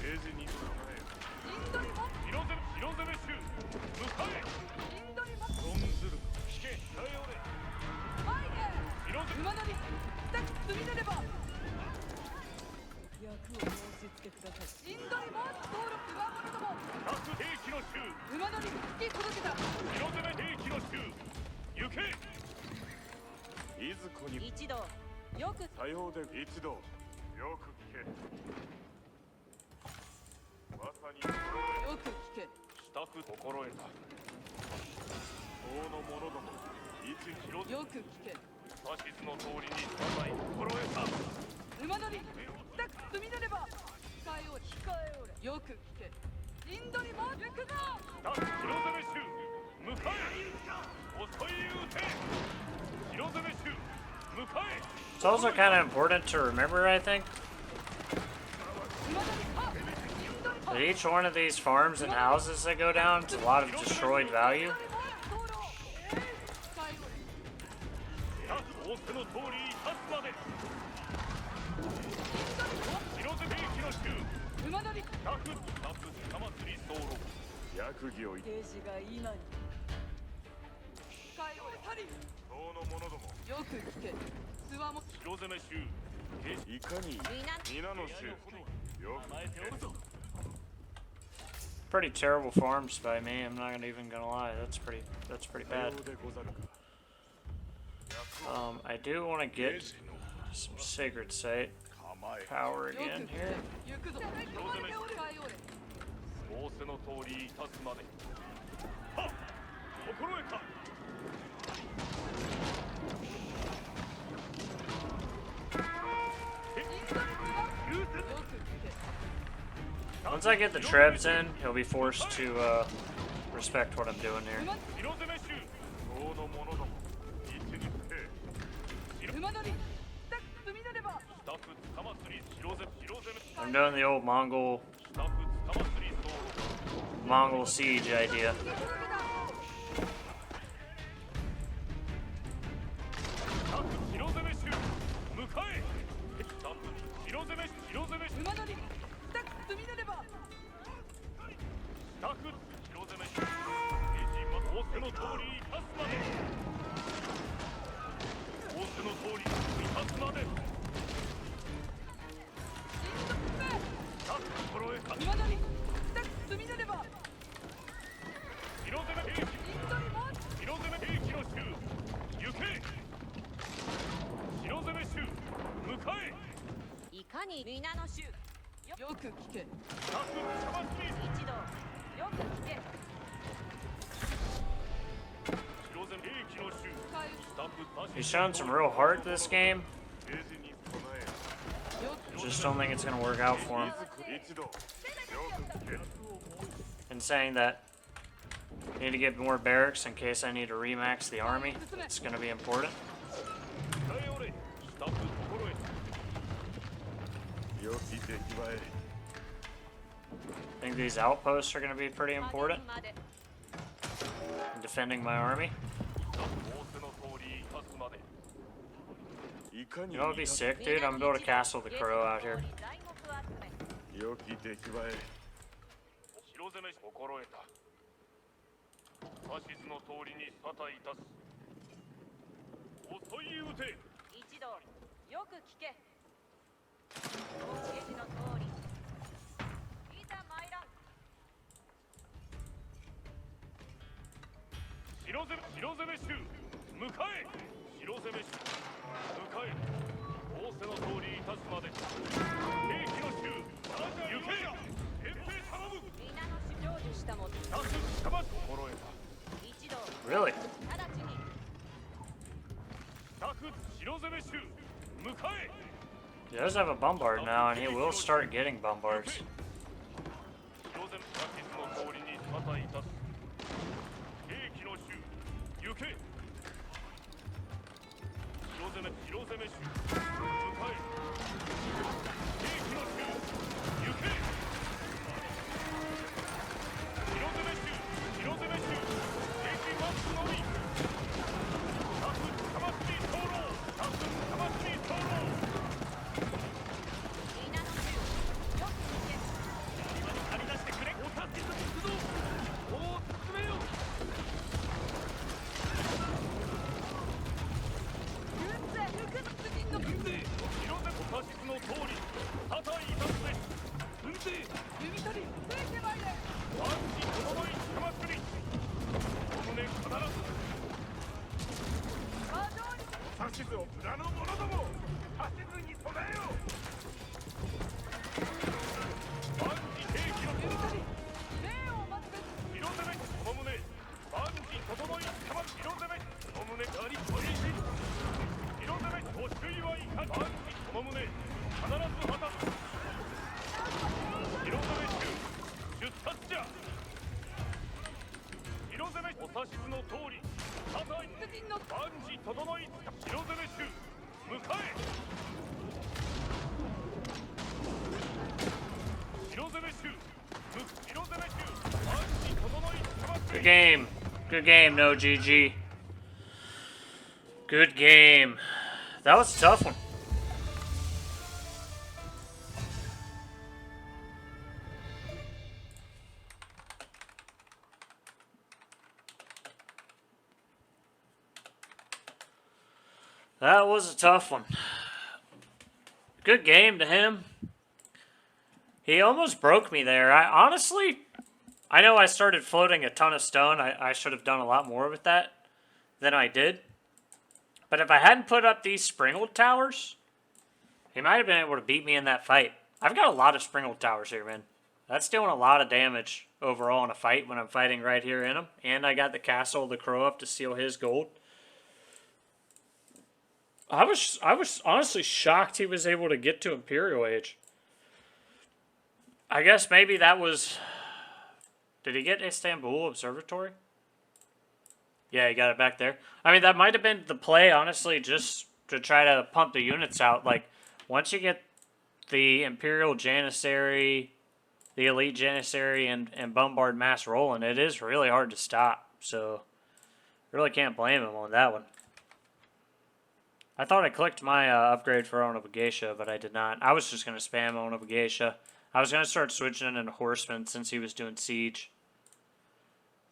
ゲージに備えよ。インドリモ白攻め衆向かえインドリモ存ずる引け耐えおれ参れ。白攻め馬乗り深く積み乗れば役を申し付けください。インドリモ登録馬物どもタフ兵器の衆馬乗り引き届けた。白攻め兵器の衆行けいずこに一同よくさようで一同よく聞け。まさによく聞け。タフ心得た党の者ども一白よく聞け。指図の通りに支え心得た馬乗り深く積み乗れば控えおれ。控えおれ。よく聞け。インドリモ行くぞ。タフ白攻め衆向かえ遅い撃て白攻め衆向かえ it's also kind of important to remember, I think, 馬乗りはインドリモ that each one of these farms and houses that go down is a lot of destroyed value. タフ仰せの通り致すまで白攻め兵器の衆馬乗りタフつかまつり候役儀をい兵士が今に控えおれ。タリ党の者どもよく聞け。つわも白攻め衆兵士いかに皆の衆よく甘えておるぞ Pretty terrible farms by me. I'm not even gonna lie. That's pretty bad. さようでござるか。 I do want to get some sacred site power よく again 聞け here. 行くぞ。控えおれ。仰せの通り致すまではっ心得た Once I get the trebs in, he'll be forced to respect what I'm doing here. 色攻め衆党の者ども一につけ。馬乗り深く積み乗ればタフつかまつり白攻め I'm doing the old Mongol タフつかまつり候 Mongol siege idea. 届けた。タフ白攻め衆向かえタフ白攻め馬乗り深く積み乗ればタフ白攻め衆ゲージマ仰せの通り致すまでに皆の衆よく聞け。タクかましに一同よく聞け。白攻め兵器の衆スタッフパシ He's showing some real heart this game. 政治に備えよ Just don't think it's going to work out for him. 一度よく聞け And saying that I need to get more barracks in case I need to remax the army. It's going to be important. 伝えおれスタッフ心得良き出来栄え I think these outposts are going to be pretty 励 important むまで in defending my army. 仰せの通りいたすまでいかに You know what would be sick, dude? I'm going to build a castle the crow out here. 材木集め良き出来栄え白攻め心得た指図の通りに沙汰いたす襲い撃て一同よく聞け。本ゲージの通りいざ参らん。白攻め衆向かえ白攻め衆向かえ仰せの通りいたすまで兵器の衆行け天兵頼む皆の衆成就したものタクかまし心得た一同 Really? 直ちにタク白攻め衆向かえ He does have a bombard now, and he will start getting bombards. 白攻め指図の通りに沙汰いたす兵器の衆行け白攻め衆向かえ兵器の衆行け白攻め衆敵マックのみタクかましに灯籠タクかましに灯籠皆の衆よく聞け。今に借り出してくれお助けするぞおお進めよ軍勢抜く出陣の軍勢白攻めお指図の通り叩いたすべ軍勢弓取りついてまいれ。安心整いつかまつりお胸必ず馬上に指図を裏の者ども指図に備えよ万事兵器の弓取り命を待つべし。白攻めこの胸万事整いつかまつ白攻めこの胸ガリ取りし白攻めご注意はいか万事この胸必ず果たす白攻め衆出立じゃ白攻めお指図の通り叩い出陣の万事整いつか白攻め衆向かえ白攻め衆白攻め衆万事整いつかまつ Good り game. Good game, no GG. Good game. That was a tough one. That was a tough one. Good game to him. He almost broke me there. I know I started floating a ton of stone. I should have done a lot more with that than I did. But if I hadn't put up these sprinkled towers, he might have been able to beat me in that fight. I've got a lot of sprinkled towers here, man. That's doing a lot of damage overall in a fight when I'm fighting right here in them. And I got the castle of the crow up to steal his gold. I was honestly shocked he was able to get to Imperial Age. I guess maybe that was... Did he get Istanbul Observatory? Yeah, he got it back there. I mean, that might have been the play, honestly, just to try to pump the units out. Like, once you get the Imperial Janissary, the Elite Janissary, and Bombard Mass rolling, it is really hard to stop. So, really can't blame him on that one. I thought I clicked my upgrade for Ona Geisha, but I did not. I was just going to spam Ona Geisha. I was going to start switching into Horseman since he was doing Siege.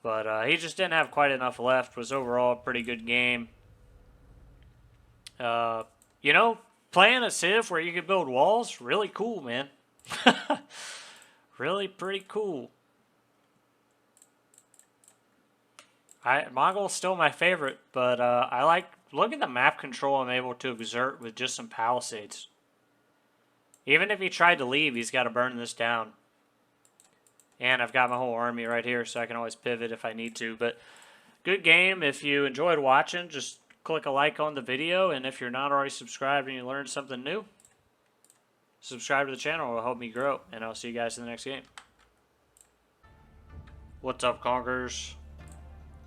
But he just didn't have quite enough left. Was overall a pretty good game. You know, playing a Civ where you can build walls, really cool, man. Really pretty cool. Mongol's still my favorite, but I like... Look at the map control I'm able to exert with just some palisades. Even if he tried to leave, he's got to burn this down. And I've got my whole army right here, so I can always pivot if I need to. But good game. If you enjoyed watching, just click a like on the video. And if you're not already subscribed and you learned something new, subscribe to the channel. It will help me grow. And I'll see you guys in the next game. What's up, Conquerors?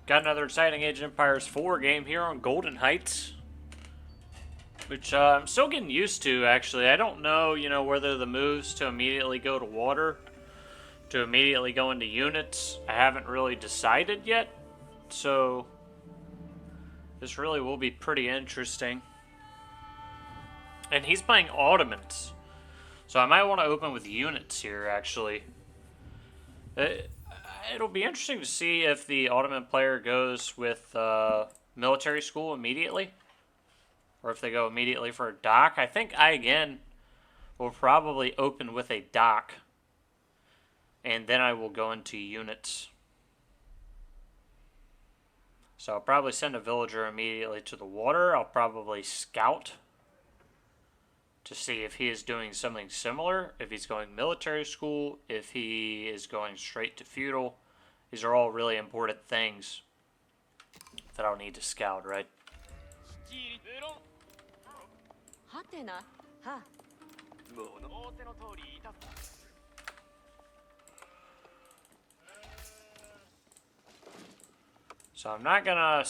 Got another exciting Age of Empires 4 game here on Golden Heights, which I'm still getting used to, actually. I don't know, whether the moves to immediately go to water, to immediately go into units, I haven't really decided yet. So this really will be pretty interesting. And he's playing Ottomans, so I might want to open with units here, actually. It'll be interesting to see if the Ottoman player goes with military school immediately, or if they go immediately for a dock. I think I, again, will probably open with a dock, and then I will go into units. So I'll probably send a villager immediately to the water. I'll probably scout to see if he is doing something similar, if he's going military school, if he is going straight to feudal. These are all really important things that I'll need to scout, right? So I'm not gonna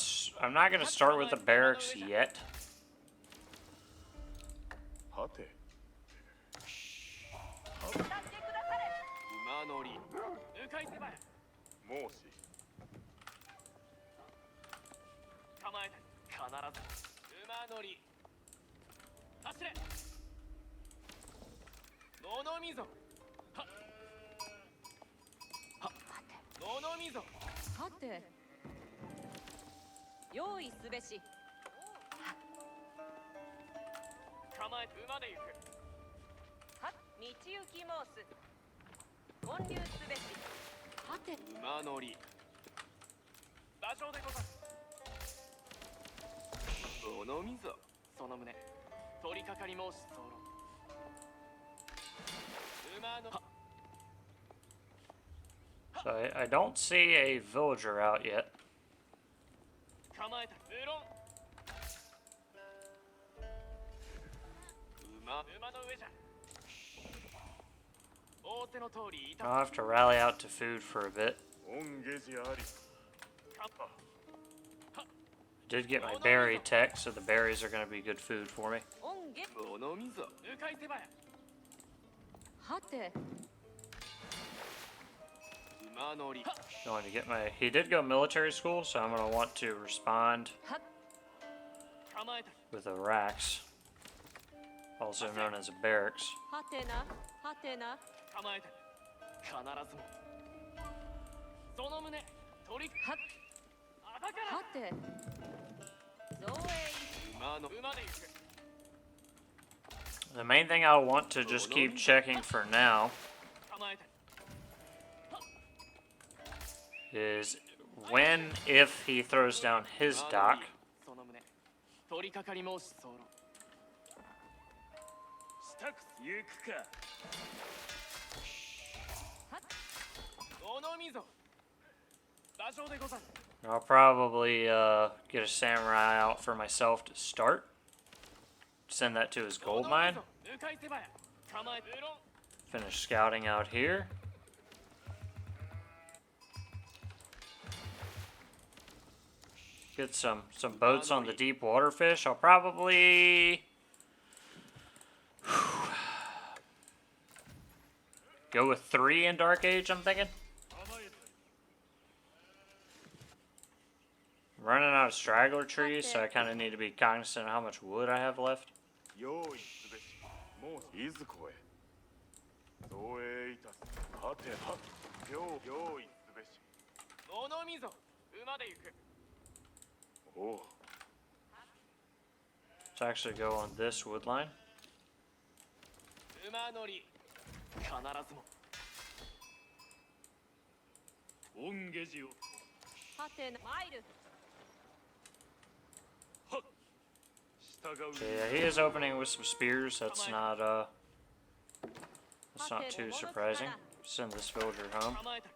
start with the barracks yet. はて馬乗り迂回手早申し構えて必ず馬乗り走れののみぞははののみぞはて用意すべし構えて馬で行くは道行き申す建立すべしはて馬乗り馬上でござるおのみぞその旨取り掛かり申し候馬の So I don't see a villager out yet. 構えた無論馬の上じゃ仰せの通りいた I'll have to rally out to food for a bit. 恩下寺あり Did get my berry tech, so the berries are going to be good food for me. 恩下おのみぞ迂回手早はて馬乗り Going to get my... He did go military school, so I'm going to want to respond 構えた with a racks, also known as a barracks. はてなはてな構えた必ずもその旨取りはあだからはて造営馬で行く The main thing I want to just keep checking for now 構えた is when, if he throws down his dock, その旨取り掛かり申し候支度行くかおのみぞ馬上でござる I'll probably get a samurai out for myself to start. Send that to his gold mine. 迂回手早構え無論 Finish scouting out here. Get some boats on the deep water fish. I'll probably go with 3 in Dark Age, I'm thinking. I'm running out of straggler trees, so I kind of need to be cognizant of how much wood I have left. 用意すべし申しいずこへ造営いたすはては用意すべしおのみぞ馬で行くおう Let's actually go on this wood line. 馬乗り必ずも恩下寺をはてな参る 従う So yeah, he is opening with some spears. That's not That's not too surprising. Send this villager home. 構えたり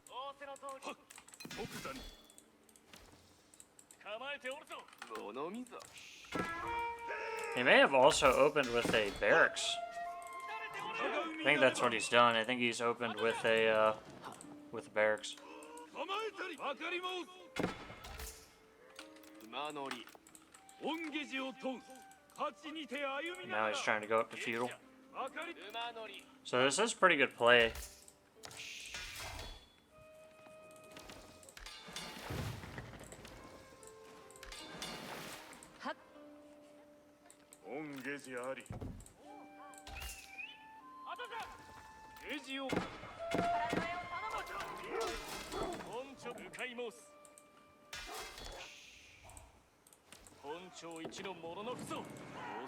仰せの通り即座に構えておるぞ物見ぞ He may have also opened with a barracks. I think that's what he's done. I think he's opened with a barracks. 構えたり分かり申す馬乗り恩下寺を問う勝ちにて歩みな Now がら he's trying to go up to feudal. 分かり馬乗り So this is pretty good play. 恩下寺ありあたか下寺を本庁向かい申す本庁一の者のくそ仰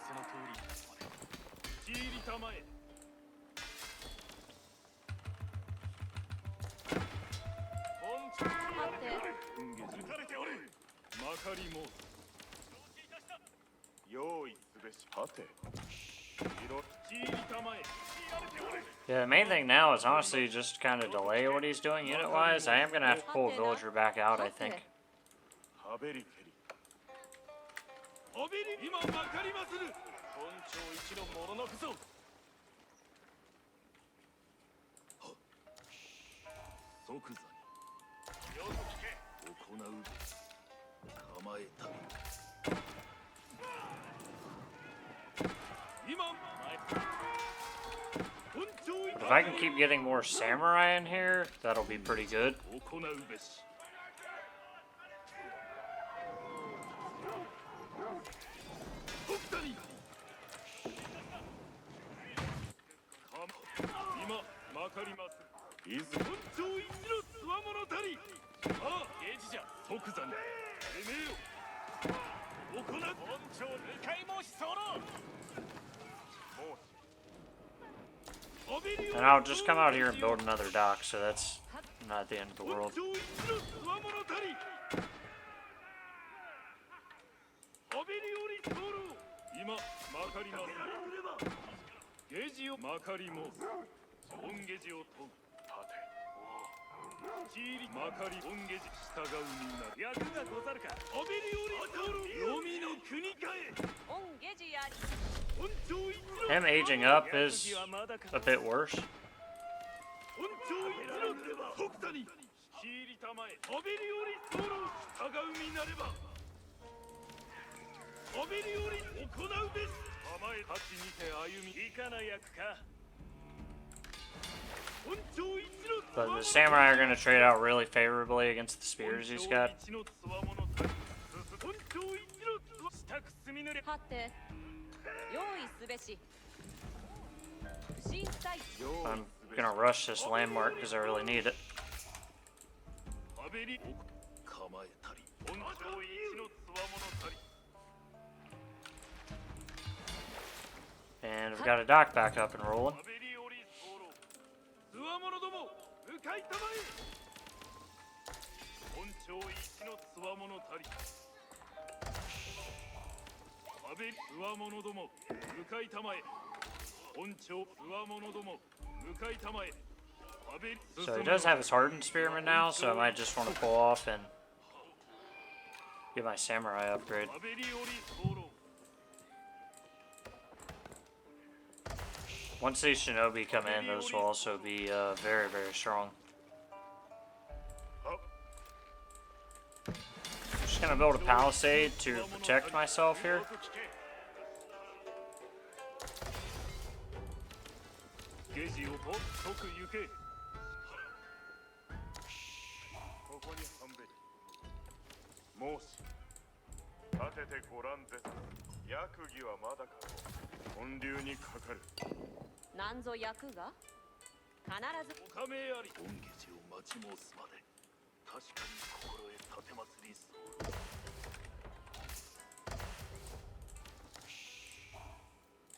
せの通りちいりたまえ本庁恩下寺打たれておるまかり申す承知いたした用意すべしはて色ちいりたまえ知られておる Yeah, the main thing now is honestly just kind of delay what he's doing unit-wise. I am going to have to pull a villager back out, I think. はべりけりおびり今まかりまする本庁一の者のくそ即座によく聞け行うべし構えた今本庁一 If I can keep getting more samurai in here, that'll be pretty good. 行うべし今まかりますいず本庁一のつわものたりああゲージじゃ即座にてめえよ行う本庁向かい申し候 And I'll just come out here and build another dock, so that's not the end of the world. 本庁一のつわものたりおびりおり候今まかりますゲージをまかり申す恩下寺を問うはてちいりまかり恩下寺従うみんな役がござるかおびりおり候黄泉の国かえ恩下寺あり 本庁一の Him aging up is a bit worse. 本庁一の即座にちいりたまえおびりおり候従うみなればおびりおり行うべし構え立ちにて歩みいかな役か本庁一の But the samurai are going to trade out really favorably against the spears he's got. 本庁一のつわものたり本庁一のつわしたくすみぬれはて用意すべし不審対 I'm going to rush this landmark because I really need it. はべり構えたり本庁一のつわものたり And we've got a dock back up and rolling. はべりおり候つわものども向かいたまえ本庁一のつわものたりはべりつわものども向かいたまえ本庁つわものども向かいたまえはべり So he does have his hardened spearman now, so I might just want to pull off and get my samurai upgrade. はべりおり候 Once these shinobi come in, those will also be very, very strong. I'm just going to build a palisade to protect myself here. ゲジをと即行けここに半べり申し立ててごらんぜ役儀はまだか本流にかかるなんぞ役が必ずおかめあり恩下寺を待ち申すまで確かに心へ立てまつりそう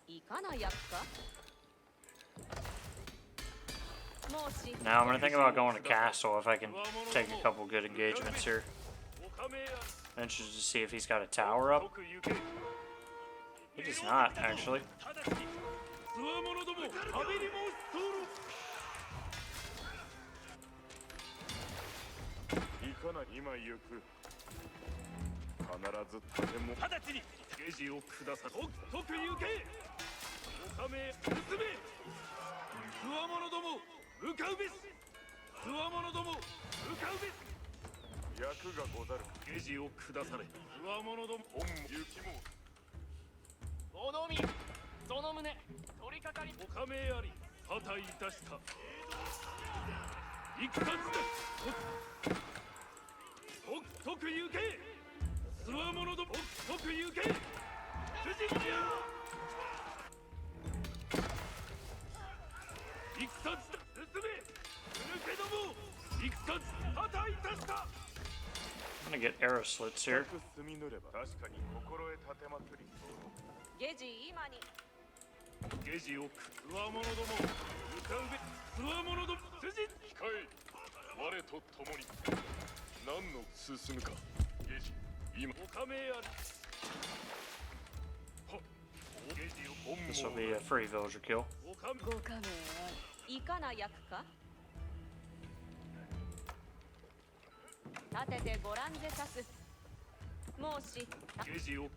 いかな役か申し Now I'm going to think about going to castle if I can take a couple good engagements here. おかめあり I'm interested to see if he's got a tower up. 即行け He does not, actually. 直ちにつわものども壁に申し通るいかな今行く必ず建物直ちにゲージを下さとく行けおかめ進めつわものども向かうべしつわものども向かうべし役がござるかゲージを下されつわものども本行きもおのみその旨取り掛かりおかめあり破壊いたした戦つだとく行けつわものどもとく行け主人じゃ戦つだ進め抜けども戦つ破壊いたした I'm gonna get arrow slits here. 住みぬれば確かに心得立てまつりゲジ今にゲジをつわものども向かうべつわものども主人控え我と共に何の進むかゲジ今おかめありはゲジを本 This will 望 be a free villager kill. おかめご加盟いかな役か立ててご覧ぜさす申しゲジを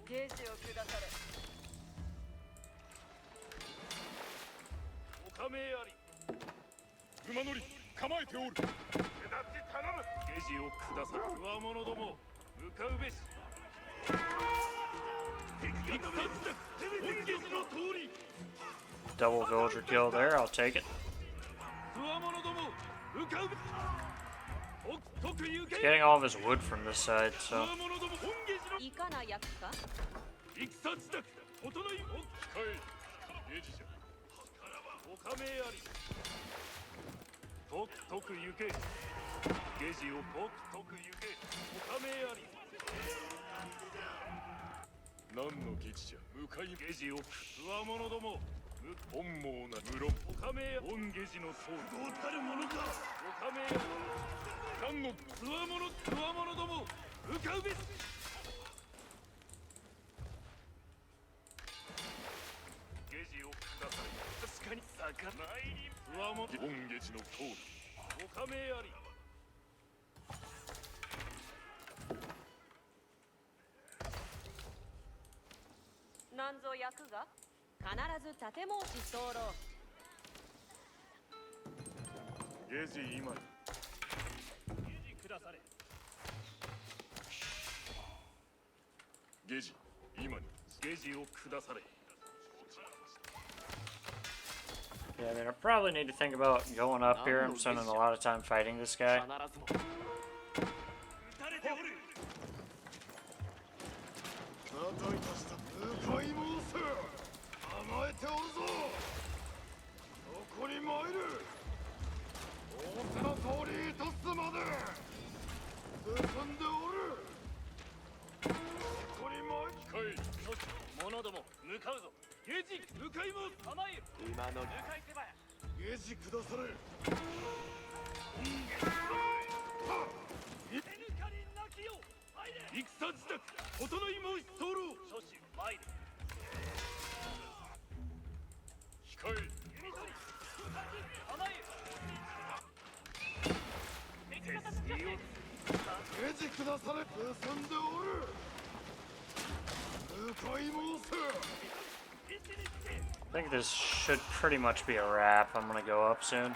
ゲージを下されおかめあり馬乗り構えておる手立ち頼むゲジを下さるつわものども向かうべし戦つだ本ゲジの通り Double villager kill there. I'll take it. つわものども向かうべしとく行け Getting all of his wood from this side, つ so わものども本ゲジのいかな役か戦つだ整いお控えゲジじゃおかめありとく行けゲジをとく行けおかめあり何のゲジじゃ向かいゲジをつわものども本望な無論おかめ本ゲジの塔どうたるものかおかめあり何のつわものども向かうべしゲジを下され確かに魚入りつわも本ゲジの通りおかめありなんぞ役が必ず立て申し候ゲジ今にゲジ下されゲジ今にゲジを下され yeah, I mean, I probably need to think about going up here. I'm spending a lot of time fighting this guy. 撃たれておるまたいたした向かい申せ甘えておるぞどこに参る仰せの通りいたすまで進んでおるどこに参る控え者ども向かうぞゲジ向かいます構える今の向かい手早ゲジくだされ手抜かりなきよ参れ戦自宅整い申し候諸子参れ控え弓取り構え敵方とゲジくだされ進んでおる向かい申せ I think this should pretty much be a wrap. I'm gonna go up soon.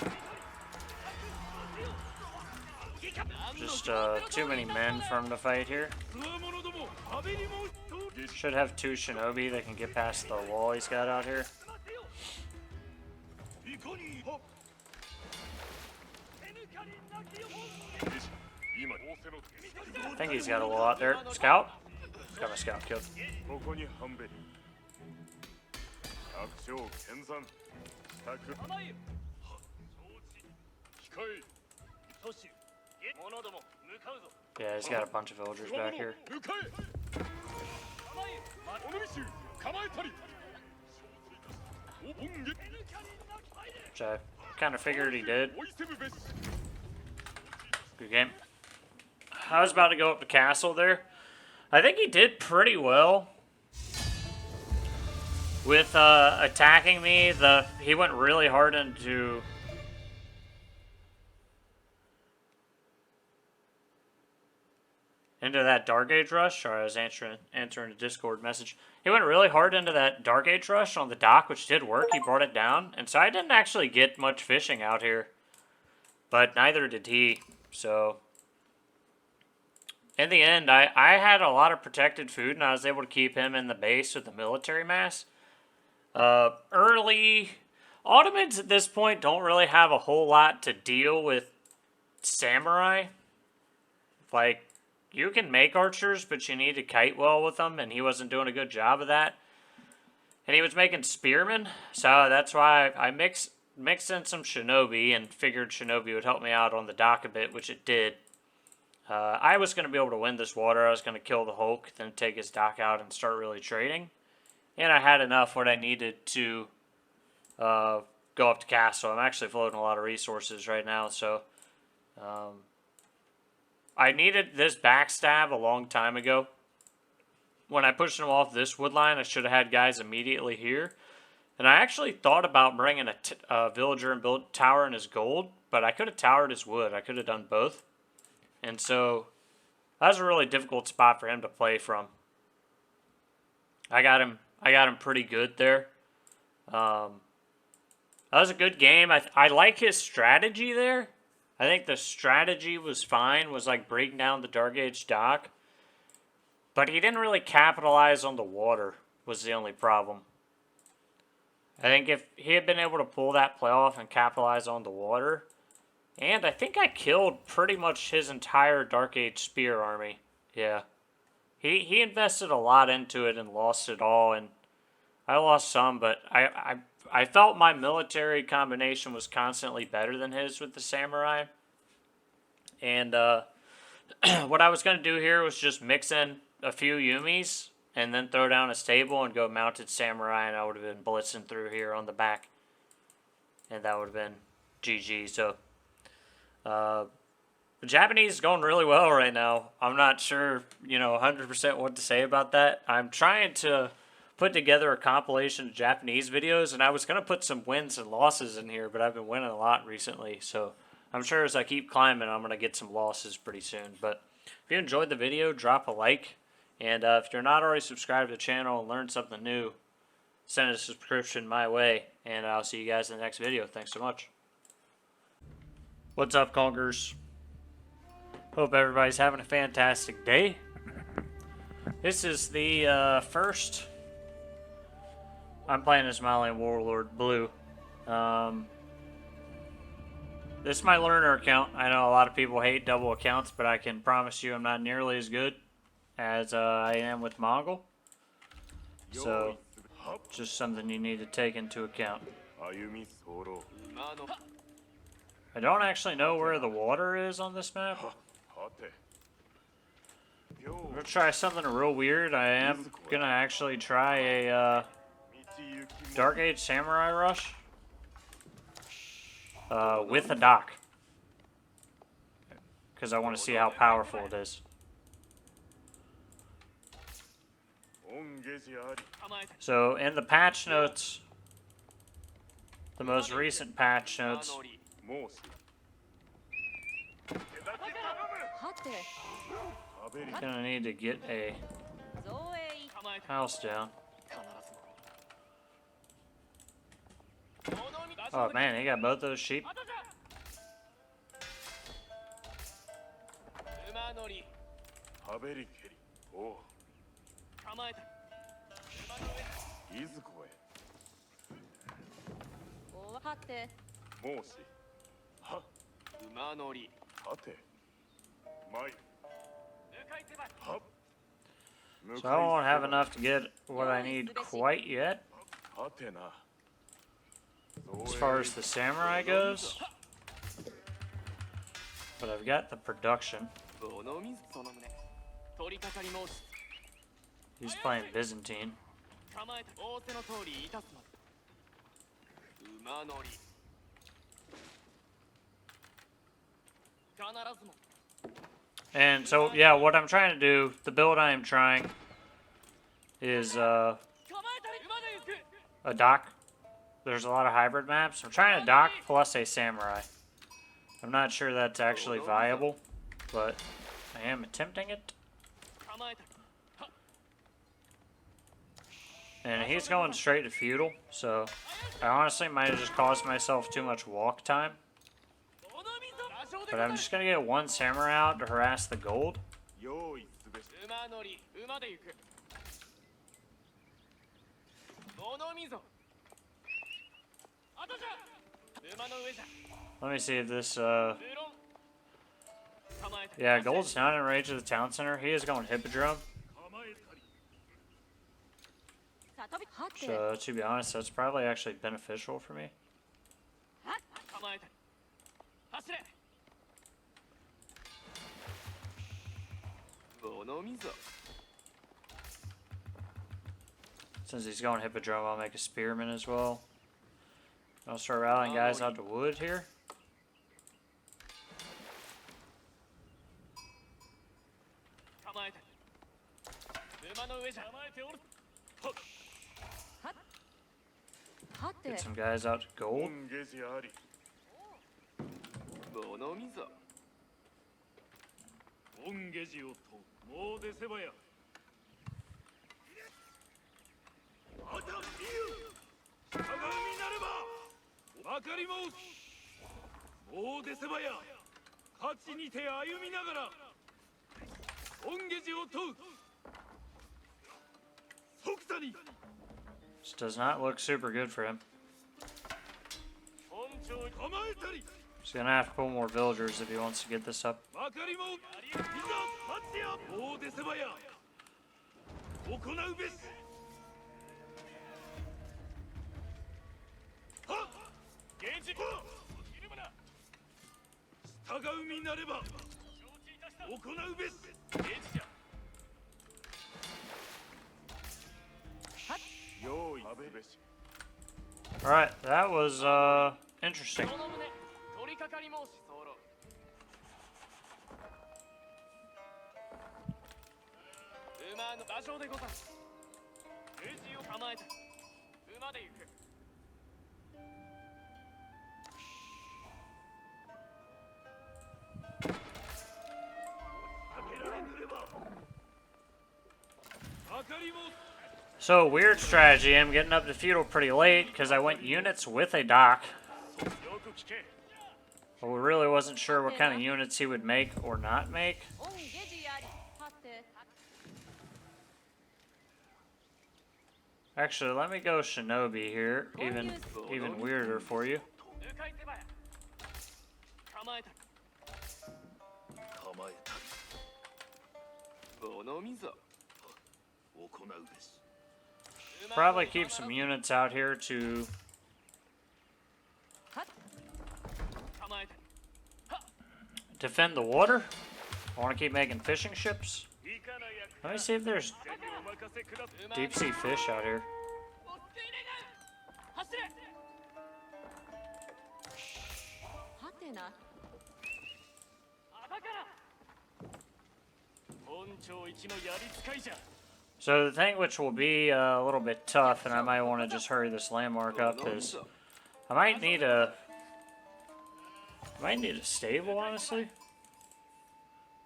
Just too many men for him to fight here. Should have 2 shinobi that can get past the wall he's got out here. I think he's got a wall out there. Scout? Got my scout killed. ここに半べり百姓剣山支度構えよ控え都市者ども向かうぞ Yeah, he's got a bunch of villagers back here. 向かえ構えよおのみ衆構えたりお本下 Which I kind of figured he did. 追いせむべし Good game. I was about to go up to castle there. I think he did pretty well. with attacking me, he went really hard into that Dark Age rush. Sorry, I was answering a Discord message. He went really hard into that Dark Age rush on the dock, which did work. He brought it down, and so I didn't actually get much fishing out here, but neither did he. So in the end, I had a lot of protected food, and I was able to keep him in the base with the military mass. Early Ottomans at this point don't really have a whole lot to deal with samurai. Like, you can make archers, but you need to kite well with them, and he wasn't doing a good job of that. And he was making spearmen, so that's why I mixed in some shinobi and figured shinobi would help me out on the dock a bit, which it did. I was going to be able to win this water. I was going to kill the Hulk, then take his dock out and start really trading. And I had enough what I needed to go up to castle. I'm actually floating a lot of resources right now, so I needed this backstab a long time ago. When I pushed him off this wood line, I should have had guys immediately here. And I actually thought about bringing a villager and build tower in his gold, but I could have towered his wood. I could have done both. And so that was a really difficult spot for him to play from. I got him pretty good there. That was a good game. I like his strategy there. I think the strategy was fine, was like breaking down the Dark Age dock. But he didn't really capitalize on the water, was the only problem. I think if he had been able to pull that play off and capitalize on the water, and I think I killed pretty much his entire Dark Age spear army. Yeah. He invested a lot into it and lost it all, and I lost some, but I felt my military combination was constantly better than his with the samurai. And what I was going to do here was just mix in a few Yumis and then throw down a stable and go mounted samurai, and I would have been blitzing through here on the back. And that would have been GG. So the Japanese is going really well right now. I'm not sure, 100% what to say about that. I'm trying to put together a compilation of Japanese videos, and I was going to put some wins and losses in here, but I've been winning a lot recently, so I'm sure as I keep climbing, I'm going to get some losses pretty soon. But if you enjoyed the video, drop a like, and if you're not already subscribed to the channel and learned something new, send a subscription my way, and I'll see you guys in the next video. Thanks so much. What's up, Conquerors? Hope everybody's having a fantastic day. This is the first... I'm playing as Malian Warlord Blue. This is my learner account. I know a lot of people hate double accounts, but I can promise you I'm not nearly as good as I am with Mongol. So, just something you need to take into account. I don't actually know where the water is on this map. I'm gonna try something real weird. I am gonna actually try a Dark Age Samurai Rush with a dock, because I want to see how powerful it is. So in the patch notes, the most recent patch notes, gonna need to get a house down. Oh man, he got both those sheep. So I won't have enough to get what I need quite yet, as far as the samurai goes, but I've got the production. He's playing Byzantine. And so, yeah, what I'm trying to do, the build I am trying, is a dock. There's a lot of hybrid maps. I'm trying a dock plus a samurai. I'm not sure that's actually viable, but I am attempting it. And he's going straight to feudal, so I honestly might have just caused myself too much walk time. But I'm just gonna get one samurai out to harass the gold. 用意すべし馬乗り馬で行く物見ぞあとじゃ馬の上じゃ Let me see if this, 無論構えた yeah, gold's not in range of the town center. He is going hippodrome. 構えたり So, to be honest, that's probably actually beneficial for me. 構えたり走れ物見ぞ Since he's going hippodrome, I'll make a spearman as well. I'll start rallying guys out to wood here. 構えたり馬の上じゃ構えておる Get some guys out to gold. 本下地あり物見ぞ本下地を問うもう出せばやあたみゆ従うになればわかりももう出せばや勝ちにて歩みながら本下地を問う即座に This does not look super good for him. 本庁構えたり He's gonna have to pull more villagers if he wants to get this up. わかりもいざ待やもう出せばや行うべしはっ源氏いるもな従う身なれば行うべし源氏じゃ用意すべし Alright, that was, interesting. その旨取り掛かり申し候馬の馬上でござるレジを構えた馬で行く So, weird strategy. I'm getting up to feudal pretty late because I went units with a dock. But we really wasn't sure what kind of units he would make or not make. Actually, let me go shinobi here. Even weirder for you. 構えた構えた物見ぞ行うべし Probably keep some units out here to 構えた defend the water. I want to keep making fishing ships. Let me see if there's deep sea fish out here. 走れ朝から本庁一のやり使いじゃ So the thing which will be a little bit tough, and I might want to just hurry this landmark up, is I might need a stable, honestly.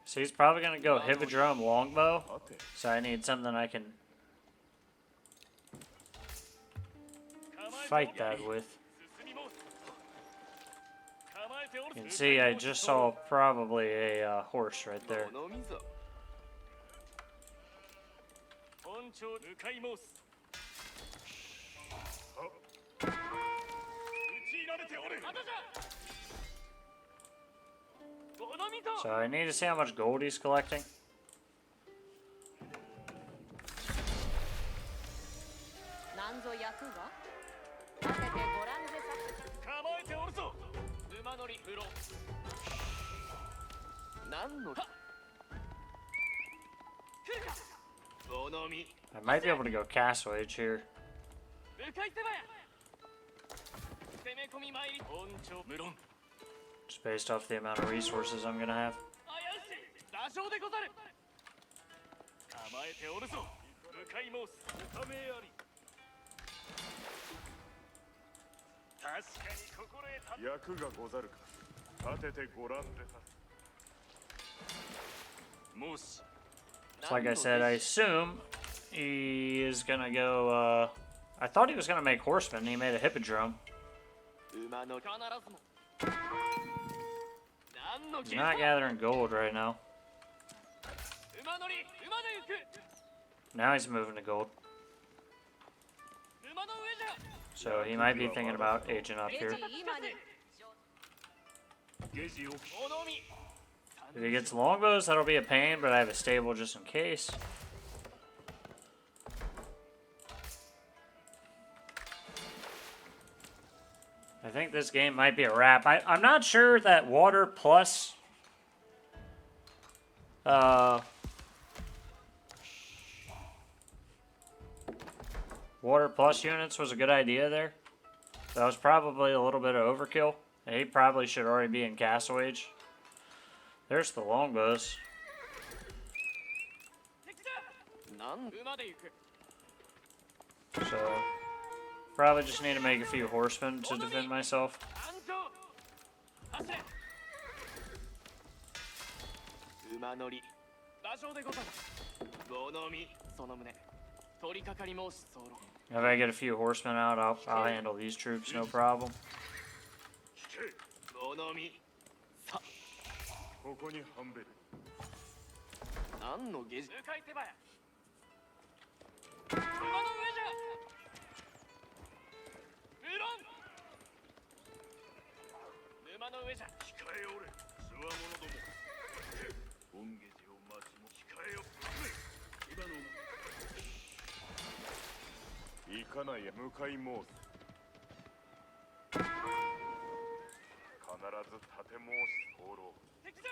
So he's probably gonna go hippodrome longbow. So I need something I can fight that with. You can see I just saw probably a horse right there. 本庁向かい申す打ち入られておる後じゃ物見ぞ So I need to see how much gold he's collecting. なんぞ役が立ててごらんぜさ構えておるぞ馬乗り風呂何の来るか物見 I might be able to go castle age here. 向かい手ばや攻め込み参り本庁無論 Just based off the amount of resources I'm gonna have. 怪しい打傷でござる構えておるぞ向かい申すおためあり役がござるか。立ててご覧でさ。もし So like I said, I assume he is gonna go, I thought he was gonna make horsemen. He made a hippodrome. 馬の必ずも何の He's not gathering gold right now. 馬乗り馬で行く Now he's moving to gold. 馬の上じゃ So he might be thinking about aging up レ here. ジ今にゲジをおのみ If he gets longbows, that'll be a pain, but I have a stable just in case. I think this game might be a wrap. I'm not sure that water plus units was a good idea there. That was probably a little bit of overkill. He probably should already be in Castle Age. There's the longbows. 敵だなん馬で行く So probably just need to make a few horsemen to defend myself. 安城走れ馬乗り馬上でござるおのみその旨取り掛かり申し候 If I get a few horsemen out, I'll handle these troops, no problem. おのみさここに半べり。何のゲジ向かい手早馬の上じゃ無論沼の上じゃ控えおれ、つわものども。本ゲジを待ちも控えよ。今の。行かないや向かい申す。必ず立て申し候。敵だ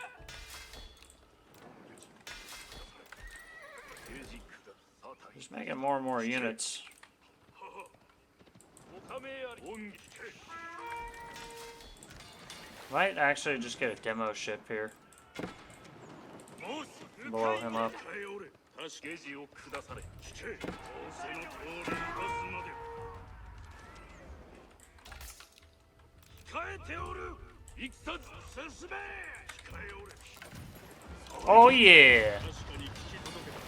ゲジ下る。さた Just making more and more units. おかめあり本ゲジ。 Might actually just get a demo ship here. Blow him up. 控えおれ。確かゲジを下され。聞け。仰せの通り生かすまで。控えておる。戦進め。控えおれ。 Oh yeah! 確かに聞き届けた。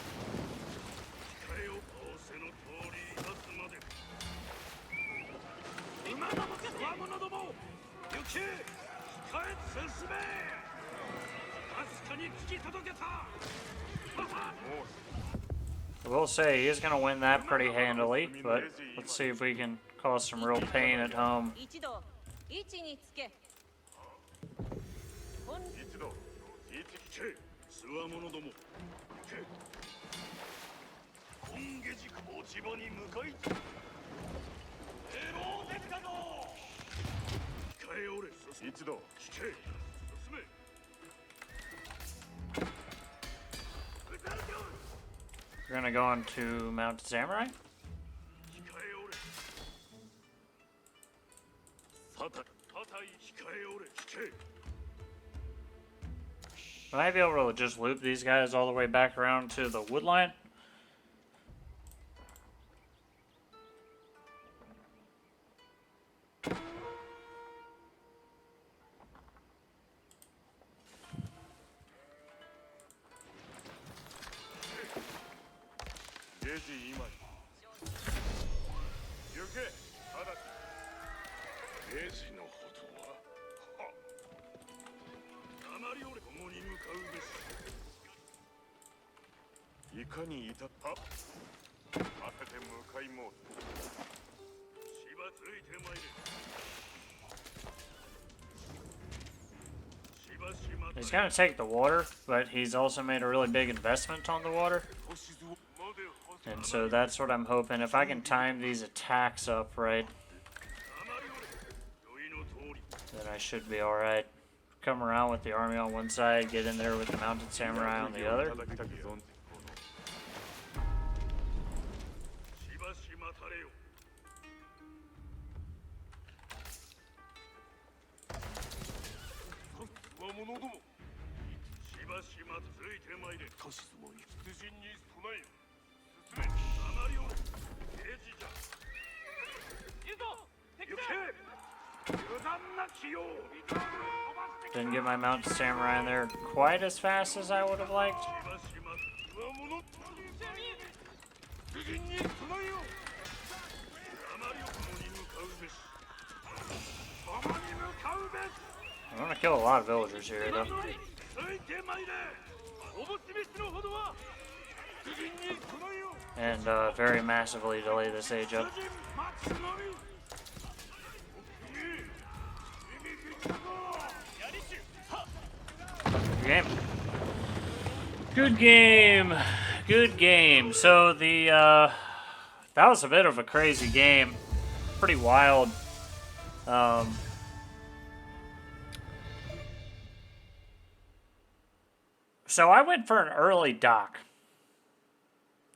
控えを仰せの通り生かすまで。馬どもつわものども。行け。控え進め。確かに聞き届けた。もう I will say he's gonna win that pretty handily, but let's see if we can cause some real pain at home. 一度位置につけ本一度、一け、つわものども。け。本下軸落ち場に向かい。エローできたぞ。控えおれ、一度、聞け。進め。撃たれておる。 We're gonna go on to Mounted Samurai. 控えおれ。さた、たたい、控えおれ、聞け。 Might be able to just loop these guys all the way back around to the wood line. He's gonna take the water, but he's also made a really big investment on the water. And so that's what I'm hoping. If I can time these attacks up right, then I should be alright. Come around with the army on one side, get in there with the mounted samurai on the other. 行くぞ敵だ Didn't get my mounted samurai in there quite as fast as I would have liked. I'm gonna kill a lot of villagers here, though. And very massively delay this age up. Good game. Good game. Good game. So the that was a bit of a crazy game. Pretty wild. So I went for an early dock,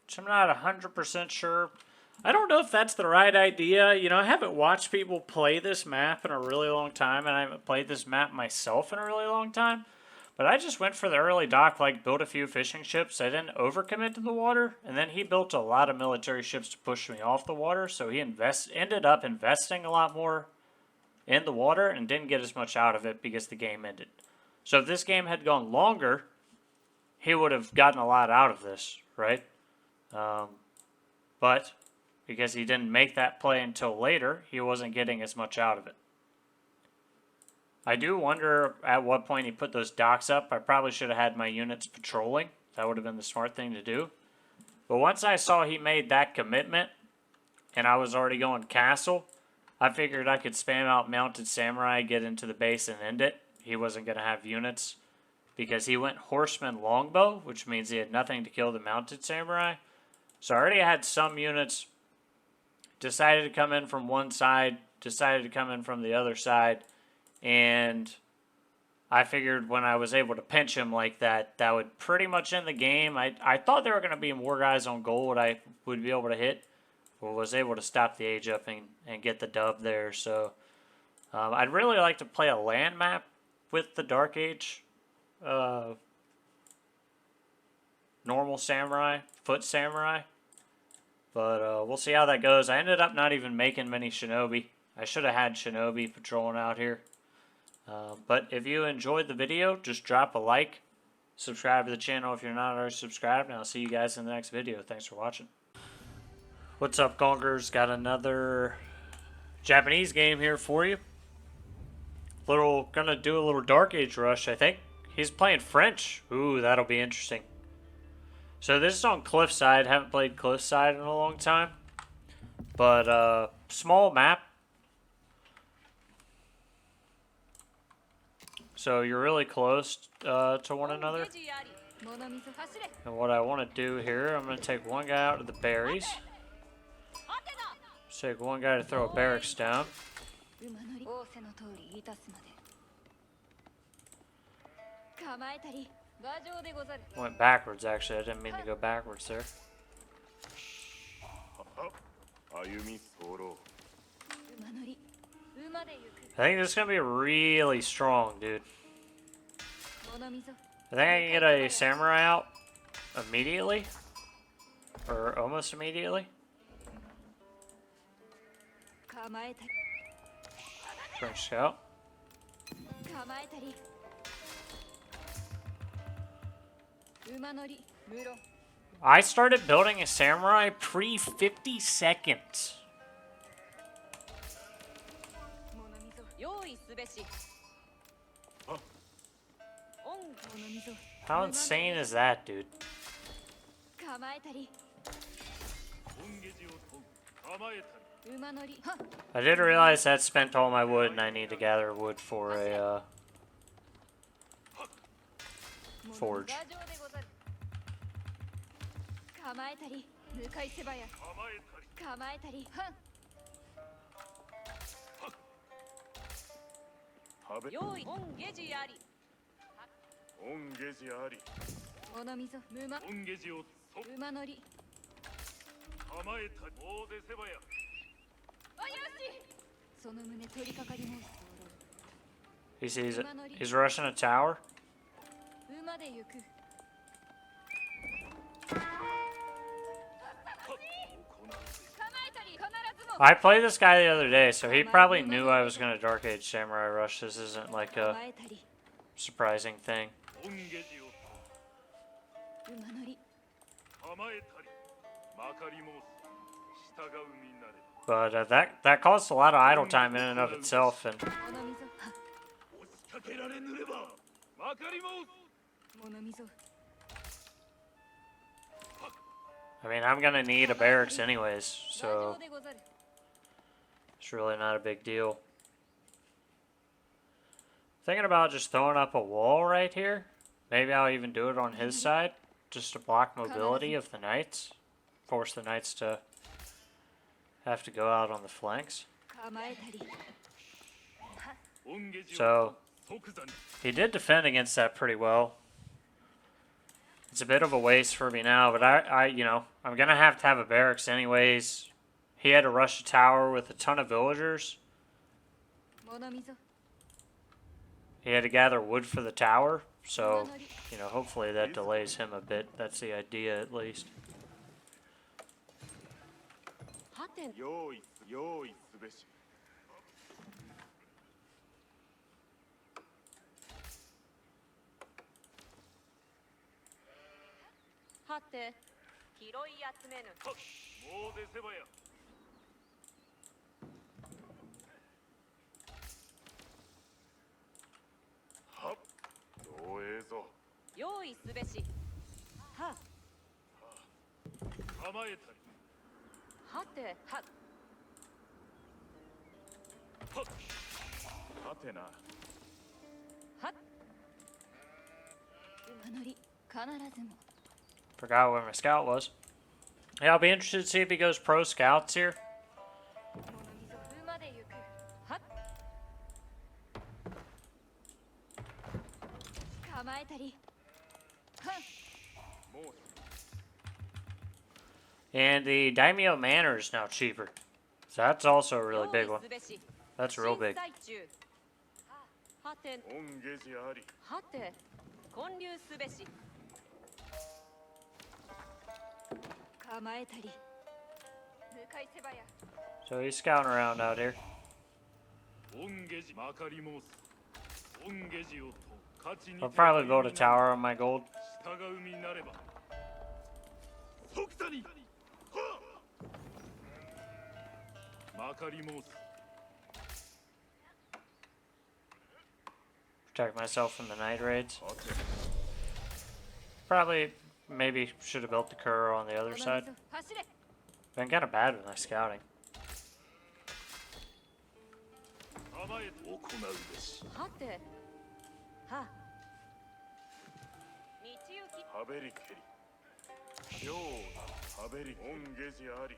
which I'm not 100% sure. I don't know if that's the right idea. You know, I haven't watched people play this map in a really long time, and I haven't played this map myself in a really long time. But I just went for the early dock, like built a few fishing ships. I didn't overcommit to the water, and then he built a lot of military ships to push me off the water. So he ended up investing a lot more in the water and didn't get as much out of it because the game ended. So if this game had gone longer, he would have gotten a lot out of this, right? But because he didn't make that play until later, he wasn't getting as much out of it. I do wonder at what point he put those docks up. I probably should have had my units patrolling. That would have been the smart thing to do. But once I saw he made that commitment, and I was already going castle, I figured I could spam out mounted samurai, get into the base, and end it. He wasn't going to have units, because he went horseman longbow, which means he had nothing to kill the mounted samurai. So I already had some units, decided to come in from one side, decided to come in from the other side, and I figured when I was able to pinch him like that, that would pretty much end the game. I thought there were going to be more guys on gold I would be able to hit, but was able to stop the age up and get the dub there. So I'd really like to play a land map with the Dark Age normal samurai, foot samurai. But we'll see how that goes. I ended up not even making many shinobi. I should have had shinobi patrolling out here. But if you enjoyed the video, just drop a like. Subscribe to the channel if you're not already subscribed. And I'll see you guys in the next video. Thanks for watching. What's up, Gongers? Got another Japanese game here for you. Gonna do a little Dark Age rush, I think. He's playing French. Ooh, that'll be interesting. So this is on Cliffside. Haven't played Cliffside in a long time. But small map. So you're really close to one another. And what I want to do here, I'm going to take one guy out of the berries. Take one guy to throw a barracks down. Went backwards, actually. I didn't mean to go backwards there. I think this is going to be really strong, dude. I think I can get a samurai out immediately. Or almost immediately. French scout. I started building a samurai pre-50 seconds. How insane is that, dude? I didn't realize that spent all my wood and I need to gather wood for a forge. He sees it. He's rushing a tower. I played this guy the other day, so he probably knew I was gonna Dark Age Samurai Rush. This isn't like a 構えたり surprising thing. 本ゲジを馬乗り構えたりまかり申す従うみなれ But that caused a lot of idle time in and of itself, and 物溝は押しかけられぬればまかり申す物溝 I mean, I'm gonna need a barracks anyways, 馬 so 上でござる it's really not a big deal. Thinking about just throwing up a wall right here. Maybe I'll even do it on his side, just to block mobility of the knights. Force the knights to have to go out on the flanks. 構えたり 本ゲジ So を即座に he did defend against that pretty well. It's a bit of a waste for me now, but you know, I'm gonna have to have a barracks anyways. He had to rush a tower with a ton of villagers. 物溝 He had to gather wood for the tower, 馬 so 乗り you know, hopefully that delays him a bit. That's the idea, at least. はて用意すべしはて拾い集めぬはっもう出せばやはっどうええぞ用意すべしは構えたりはてははっはてなは馬乗り必ずも Forgot where my scout was. Yeah, I'll be interested to see if he goes pro scouts here. 物溝馬で行くは構えたりはもう And the Daimyo Manor is now cheaper. So that's also a really 用 big 意 one. すべし That's real big. 審裁中はて本ゲジありはて建立すべし構えたり向かいせばや So he's scouting around out here. 本ゲジまかり申す本ゲジをと勝ちに I'll probably build a tower on my gold. 従う身なれば即座にはっまかり申す Protect myself from the night raids. はて Probably, maybe should have built the Kuro on the other 物溝 side. 走れ Been kind of bad with my scouting. 構えて行うべしはては道行きはべりけりようはべり本ゲジあり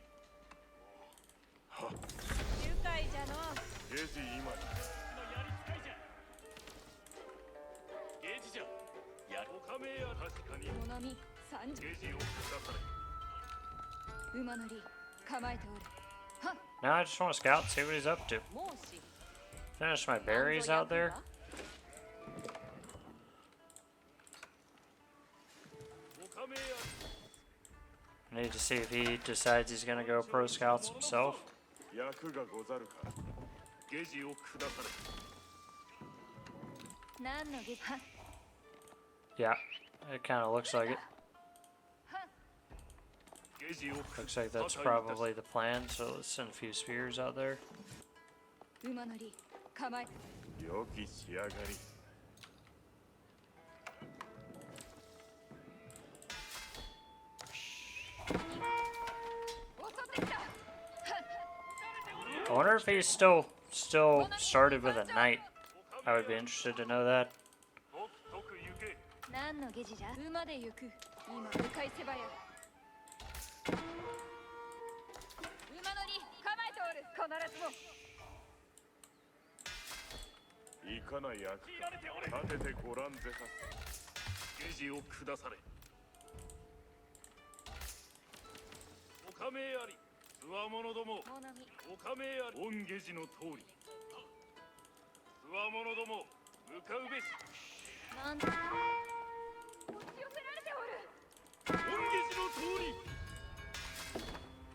はっ愉快じゃのゲジ今にのやりつかいじゃゲージじゃやおかめや確かに物見三十ゲージを下され馬乗り構えておるは Now I just want to scout, see what he's up to. もうし Finish my berries out there. おかめや I need to see if he decides he's gonna go pro scouts himself. 役がござるかゲージを下され何のゲは Yeah, it kind of looks like it. ゲージを Looks like that's probably the plan, so let's send a few spears out there. 馬乗り構え良き仕上がり 襲ってきた I wonder if he's still started with a knight. I would be interested to know that. とくとく行け何のゲジじゃ馬で行く今向かいせばや馬乗り構えておる必ずもいかな役か立ててご覧ぜかすゲージを下されおかめありつわものども物見おかめあり御ゲージの通りつわものども向かうべしなん押し寄せられておる御ゲージの通り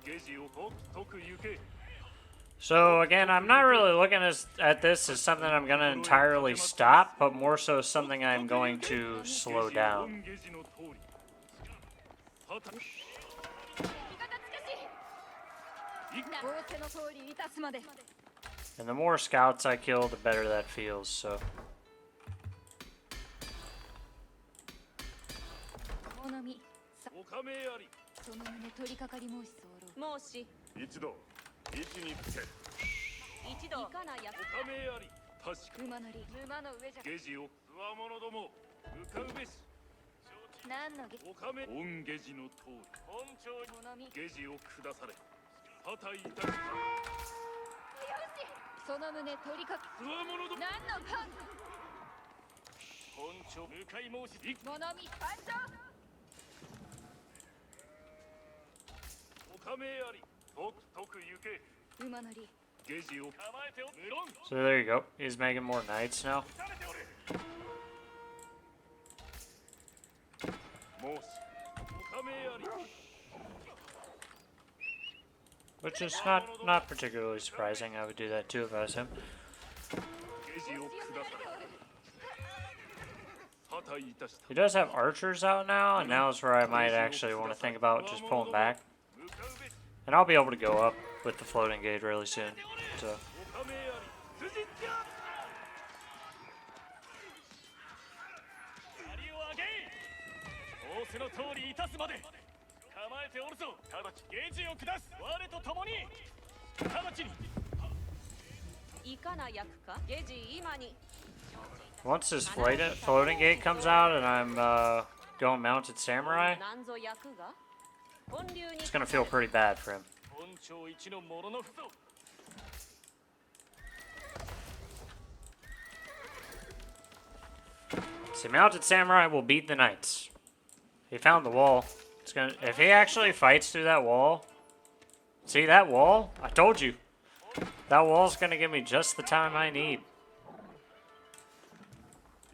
ゲージをとくとく行け So again, I'm not really looking at this as something I'm going to entirely stop, but more so something I'm going to slow down. 仰せの通りいたすまで And the more scouts I kill, the better that feels, so. おのみおかめありその旨取り掛かり申し候申し一度位置につけ一度いかなやおかめあり確か馬なり沼の上じゃゲジをつわものども向かうべし何のげおかめ御ゲジの通り本庁におのみよゲジを下され破退いたししその旨取り掛かつわものども何のか本庁向かい申しものみ参上おかめありとくとく行け馬なりゲジを構えてお無論 So there you go. He's making more knights now. されておれ申しおかめあり Which is not particularly surprising. I would do that too if I was him. ゲジを下され破退いたした He does have archers out now, and now is where I might actually want to think about just pulling back. 向かうべし And I'll be able to go up with the floating gate really soon. So おかめあり辻じゃ槍を上げ仰せの通りいたすまで構えておるぞ直ちゲージを下す我と共に直ちにいかな役かゲジ今に once this floating gate comes out and I'm going mounted samurai, 何ぞ役が本流に it's gonna feel pretty bad for him. 本庁一の者のふぞ See, mounted samurai will beat the knights. He found the wall. It's gonna if he actually fights through that wall. See that wall? I told you. That wall's gonna give me just the time I need.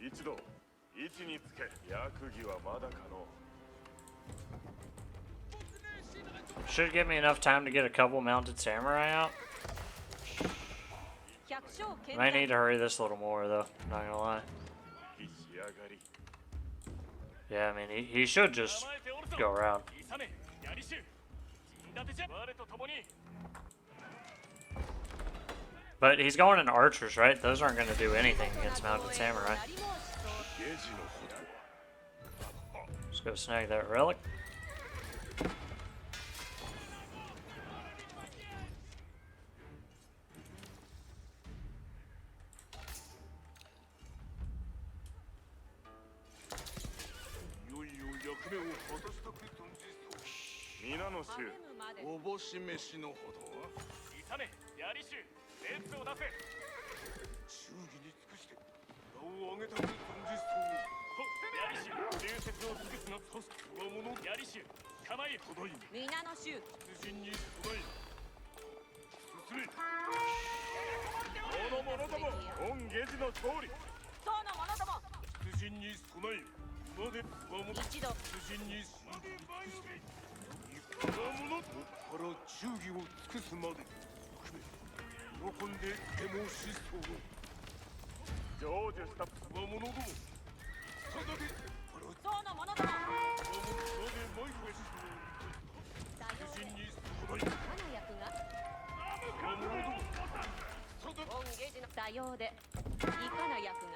一度位置につけ役儀はまだ可能 Should give me enough time to get a couple mounted samurai out. 百姓健 Might need to hurry this a little more though, not gonna lie. 仕上がり Yeah, I mean he should just 構えておるぞ go around. 勇め槍衆陣立てじゃ我と共に But he's going into archers, right? Those aren't gonna do anything against mounted samurai. なり申しそうゲージのほどは Let's go snag that relic. いよいよ役目を果たしたく存じそう皆の衆励むまでおぼし飯のほどは勇め槍衆熱を出せ忠義に尽くして名を上げたく存じそう槍衆流雪を尽くすなとすつわもの槍衆構えほどい皆の衆出陣に備え進めこの者ども御ゲジの通りその者ども出陣に備えまでつわもの一度出陣に備えつわものから忠義を尽くすまで喜んで手もしそう成就したつわものどもただでその者どもさようでかな役が本ゲジのさようでいかな役が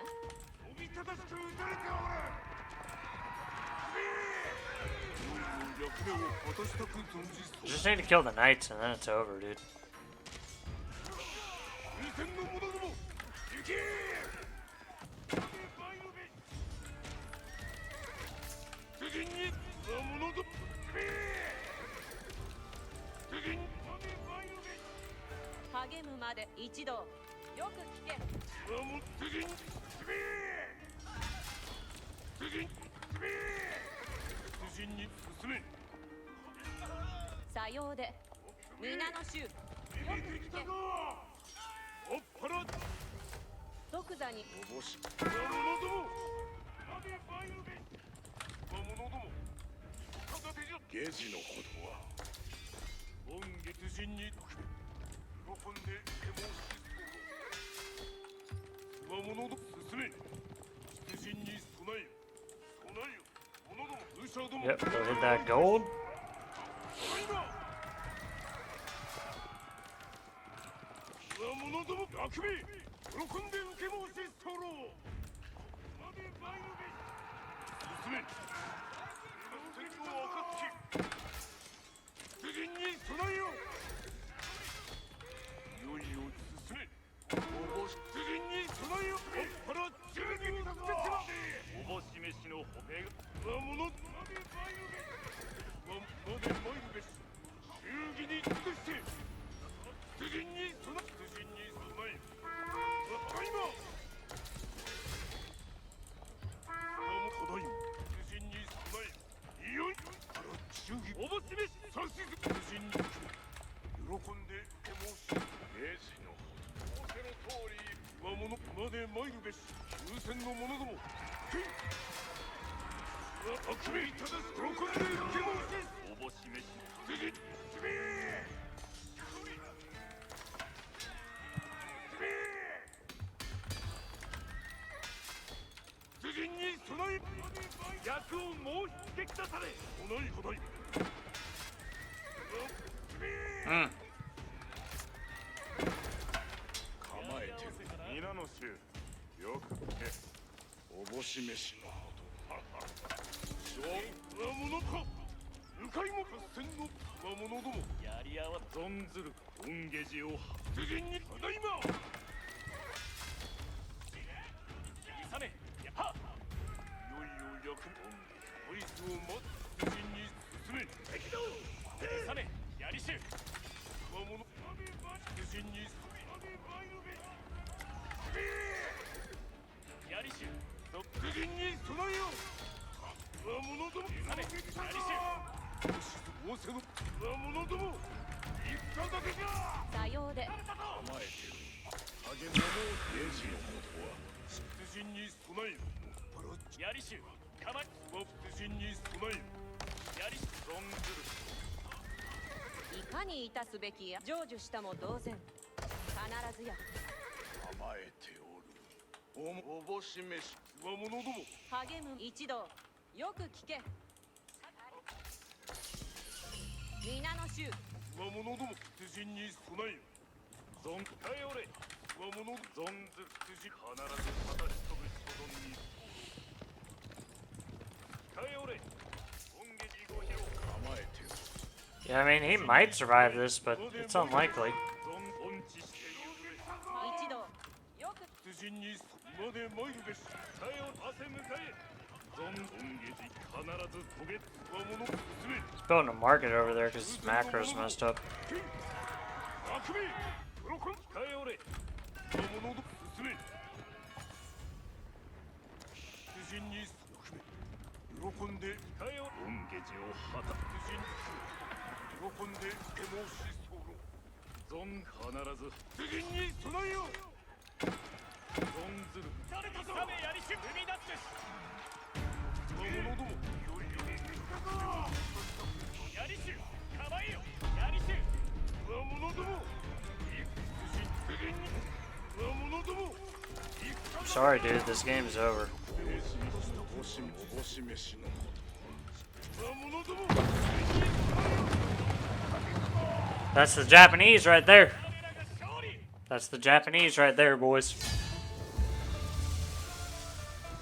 Just need to kill the knights and then it's over, dude.「励むまで一度よく聞け」さようで皆の衆よく聞け即座にゲージのほどは本月陣に Yep, go hit that gold. Yeah, I mean, he might survive this, but it's unlikely. He's building a market over there because his macro's messed up. I'm sorry, dude. This game's over. That's the Japanese right there. That's the Japanese right there, boys.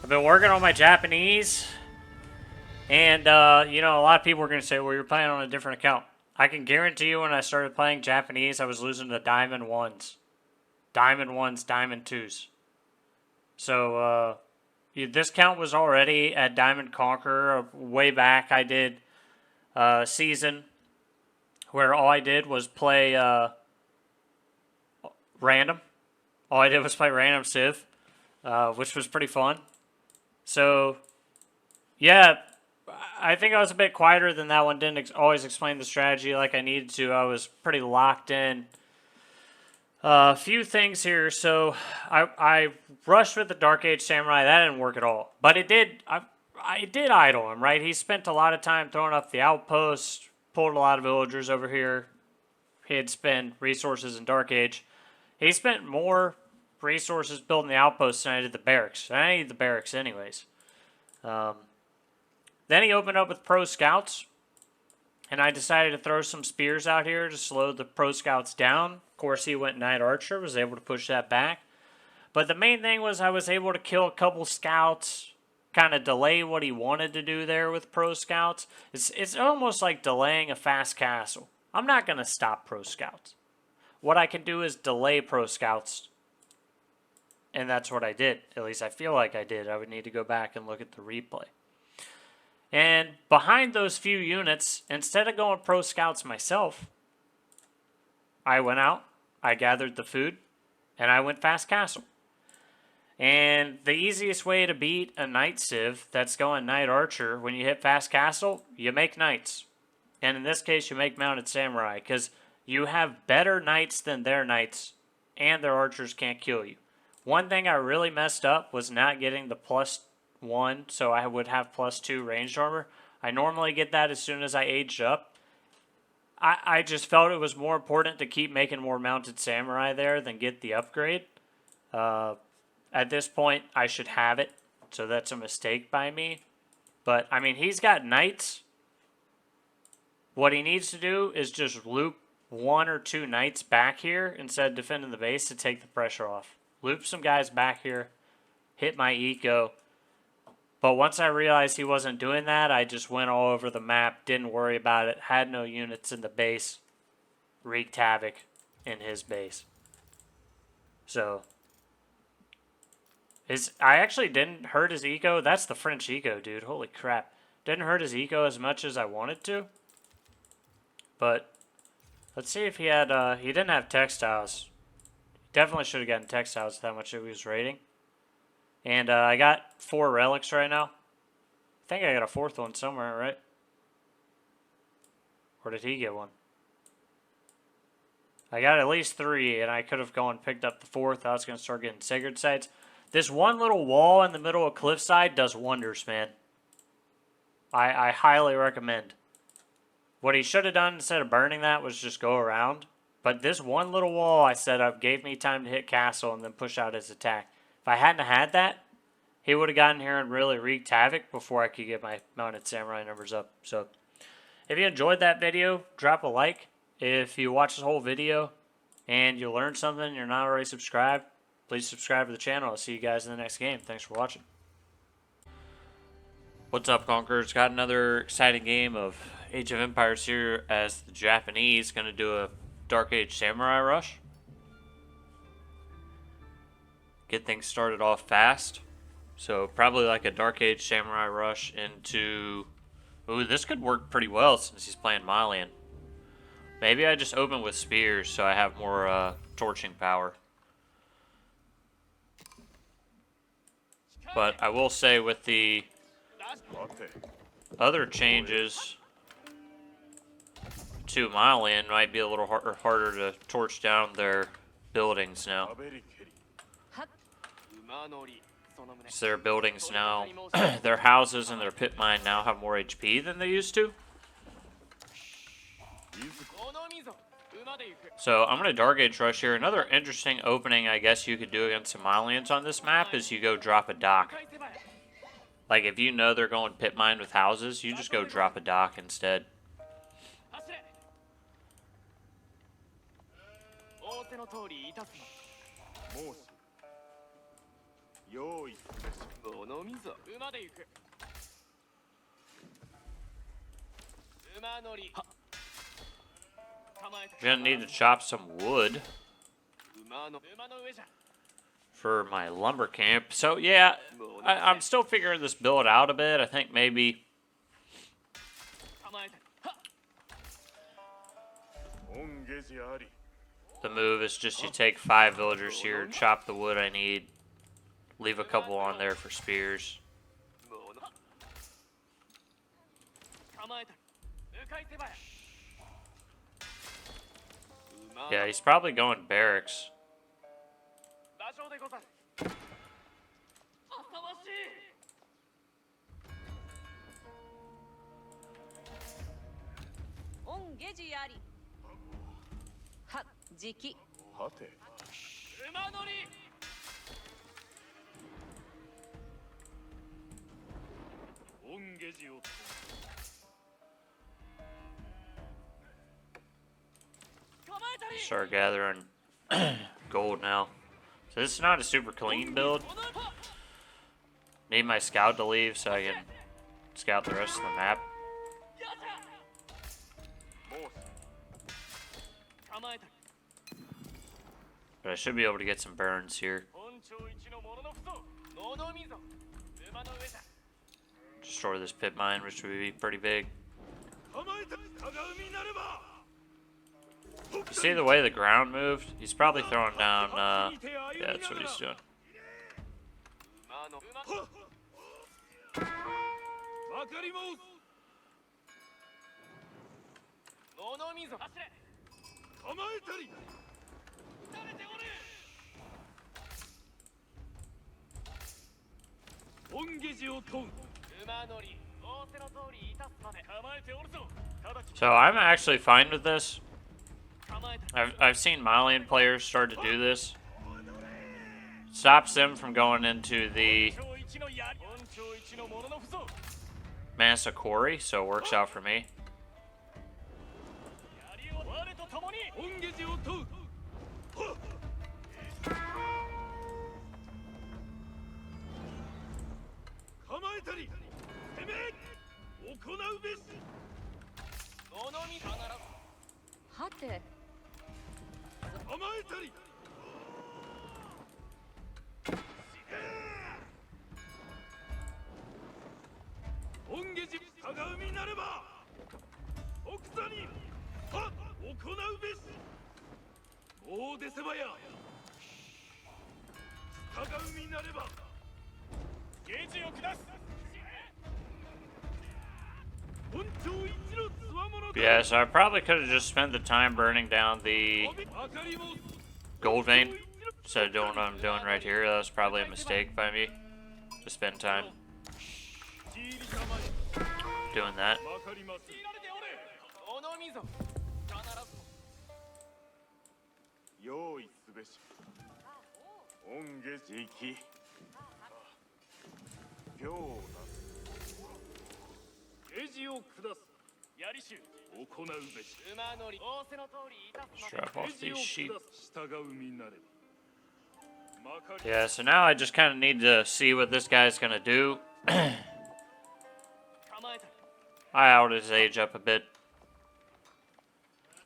I've been working on my Japanese. And, you know, a lot of people were going to say, well, you're playing on a different account. I can guarantee you when I started playing Japanese, I was losing to Diamond 1s. Diamond 1s, Diamond 2s. So, this count was already at Diamond Conqueror. Way back, I did a season where all I did was play random. All I did was play random Civ, which was pretty fun. So, yeah, I think I was a bit quieter than that one. Didn't always explain the strategy like I needed to. I was pretty locked in. A few things here. So I rushed with the Dark Age Samurai. That didn't work at all. But it did. I did idle him, right? He spent a lot of time throwing up the outpost, pulled a lot of villagers over here. he had spent resources in Dark Age. He spent more resources building the outposts than I did the barracks. And I need the barracks anyways. Then he opened up with pro scouts. And I decided to throw some spears out here to slow the pro scouts down. Of course, he went Knight Archer, was able to push that back. But the main thing was I was able to kill a couple scouts, kind of delay what he wanted to do there with pro scouts. It's almost like delaying a fast castle. I'm not going to stop pro scouts. What I can do is delay pro scouts. And that's what I did. At least I feel like I did. I would need to go back and look at the replay. And behind those few units, instead of going pro scouts myself, I went out, I gathered the food, and I went fast castle. And the easiest way to beat a Knight Civ that's going Knight Archer, when you hit fast castle, you make Knights. And in this case, you make Mounted Samurai, because you have better Knights than their Knights, and their Archers can't kill you. One thing I really messed up was not getting the +1, so I would have +2 ranged armor. I normally get that as soon as I aged up. I just felt it was more important to keep making more Mounted Samurai there than get the upgrade. At this point, I should have it, so that's a mistake by me. But, I mean, he's got Knights. What he needs to do is just loop 1 or 2 Knights back here instead of defending the base to take the pressure off. Loop some guys back here, hit my eco. But once I realized he wasn't doing that, I just went all over the map, didn't worry about it, had no units in the base, wreaked havoc in his base. So, I actually didn't hurt his eco. That's the French eco, dude. Holy crap. Didn't hurt his eco as much as I wanted to. But, let's see if he had, he didn't have textiles. Definitely should have gotten textiles with how much he was rating. And I got 4 relics right now. I think I got a 4th one somewhere, right? Or did he get one? I got at least 3, and I could have gone and picked up the 4th. I was going to start getting sacred sites. This one little wall in the middle of cliffside does wonders, man. I highly recommend. What he should have done instead of burning that was just go around. But this one little wall I set up gave me time to hit castle and then push out his attack. If I hadn't had that, he would have gotten here and really wreaked havoc before I could get my Mounted Samurai numbers up. So, if you enjoyed that video, drop a like. If you watch this whole video and you learned something and you're not already subscribed, please subscribe to the channel. I'll see you guys in the next game. Thanks for watching. What's up, Conquerors? Got another exciting game of Age of Empires here as the Japanese going to do a Dark Age Samurai rush. Get things started off fast. So probably like a Dark Age Samurai rush into... Ooh, this could work pretty well since he's playing Malian. Maybe I just open with spears so I have more torching power. But I will say with the other changes to Malian, might be a little harder to torch down their buildings now. So their buildings now, their houses and their pit mine now have more HP than they used to. So I'm going to Dark Age rush here. Another interesting opening I guess you could do against the Malians on this map is you go drop a dock. Like if you know they're going pit mine with houses, you just go drop a dock instead. Gonna need to chop some wood for my lumber camp. So yeah, I'm still figuring this build out a bit. I think maybe the move is just you take 5 villagers here, chop the wood I need, leave a couple on there for spears. Yeah, he's probably going barracks. 時期はて馬乗り 恩下寺を Start gathering gold now. So this is not a super clean build. Need my scout to leave so I can scout the rest of the map. 構えた But I should be able to get some burns here. 本庁一の者のふと物見ぞ馬の上だ Destroy this pit mine, which would be pretty big. 構えたかが海なれば You see the way the ground moved? He's probably throwing down, yeah, that's what he's doing. 馬の馬わかり申す物見ぞ走れ構えたり撃たれておれ恩下寺を問う馬乗り仰せの通りいたすまで構えておるぞただき So I'm actually fine with this. 構えた I've seen Malian players start to do this. Stops them from going into the 本庁一のやり本庁一の者のふぞ Masakori, so it works out for me. 槍を我と共に恩下寺を問う構えたり攻め行うべし物見必ずはて構えたり恩下寺かが海なれば奥座には行うべしもう出せばやかが海なればゲージを下す本庁一のつわものだ Yeah, so I probably could have just spent the time burning down the わかり申す gold vein instead of doing what I'm doing right here. That was probably a mistake by me to spend time じり構え doing that. わかります強いられておれ物見ぞ必ず用意すべし恩下寺行き秒をゲージを下す槍衆行うべし馬乗り仰せの通りいたす Strap ま off で these sheep. 従う身なればまかり Yeah, so now I just kind of need to see what this guy's going to do. 構えたり I outed his age up a bit.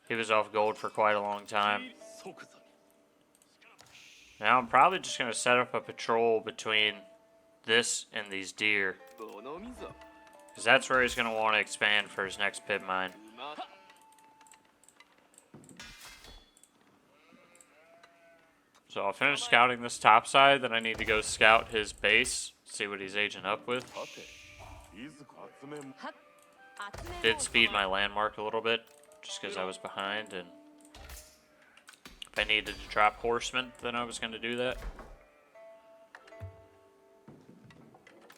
He was off gold for quite a long time. 即座 Now I'm probably just going to set up a patrol between this and these deer. 物見ぞ Because that's where he's going to want to expand for his next pit mine. 馬 So I'll finish scouting this top side, then I need to go scout his base, see what he's aging up with. はていずく集めもは集め Did speed my landmark a little bit, just because I was behind, and if I needed to drop horsemen, then I was going to do that.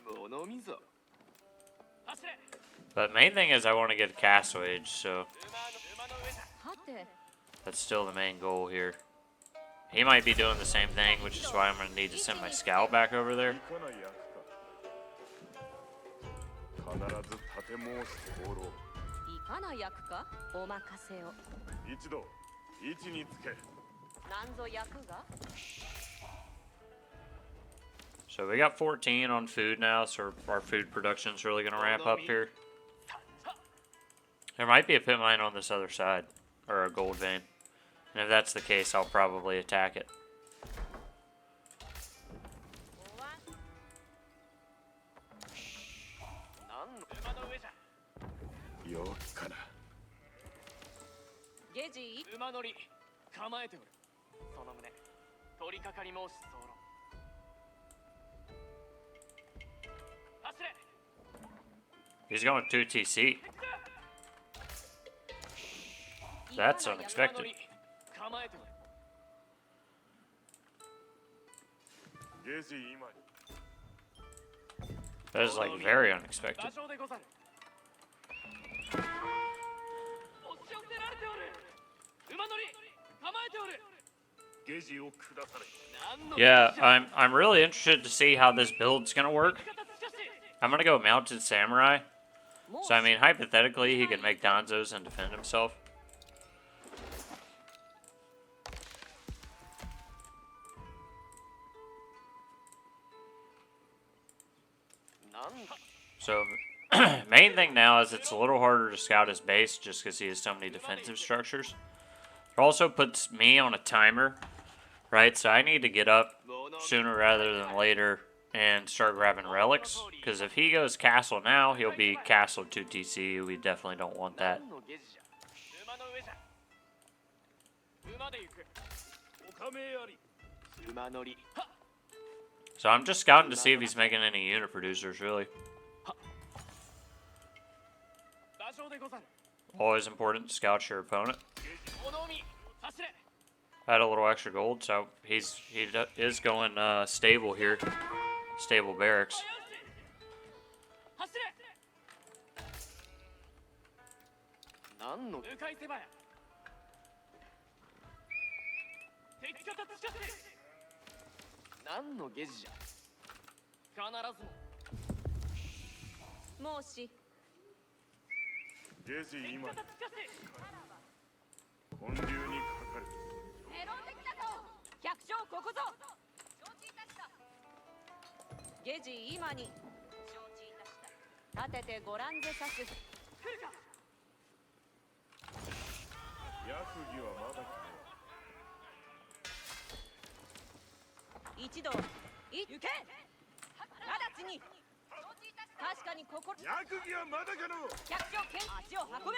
物見ぞ走れ But main thing is I want to get a castle age, so 馬の上だはて that's still the main goal here. He might be doing the same thing, which is why I'm going to need to send my scout back over there. いかな役か必ず立て申しておろういかな役かお任せを一度位置につけなんぞ役が So we got 14 on food now, so our food production's really going to ramp up here. There might be a pit mine on this other side, or a gold vein. And if that's the case, I'll probably attack it. なんの馬の上じゃよっかなゲジ馬乗り構えておるその旨取り掛かり申し候走れ He's going 2TC. That's unexpected. 構えておるゲージ今に That is like very unexpected. 馬上でござる押し寄せられておる馬乗り構えておるゲジをくだされ。 Yeah, I'm really interested to see how this build's gonna work. I'm gonna go mounted samurai. So I mean, hypothetically, he could make Danzos and defend himself. So, main thing now is it's a little harder to scout his base just because he has so many defensive structures. It also puts me on a timer, right? So I need to get up sooner rather than later and start grabbing relics. Because if he goes castle now, he'll be castle 2 TC. We definitely don't want that. So I'm just scouting to see if he's making any unit producers, really. Always important to scout your opponent. Had a little extra gold, so he is going stable here. Stable barracks. Moshi. ゲジ今本流にかかる。メロンできたぞ。百姓ここぞ。承知いたした。ゲジ今に承知いたした。立ててご覧でさす。来るか。役儀はまだか。一度行け。直ちに。確かにここ。役儀はまだかの。百姓剣足を運べ。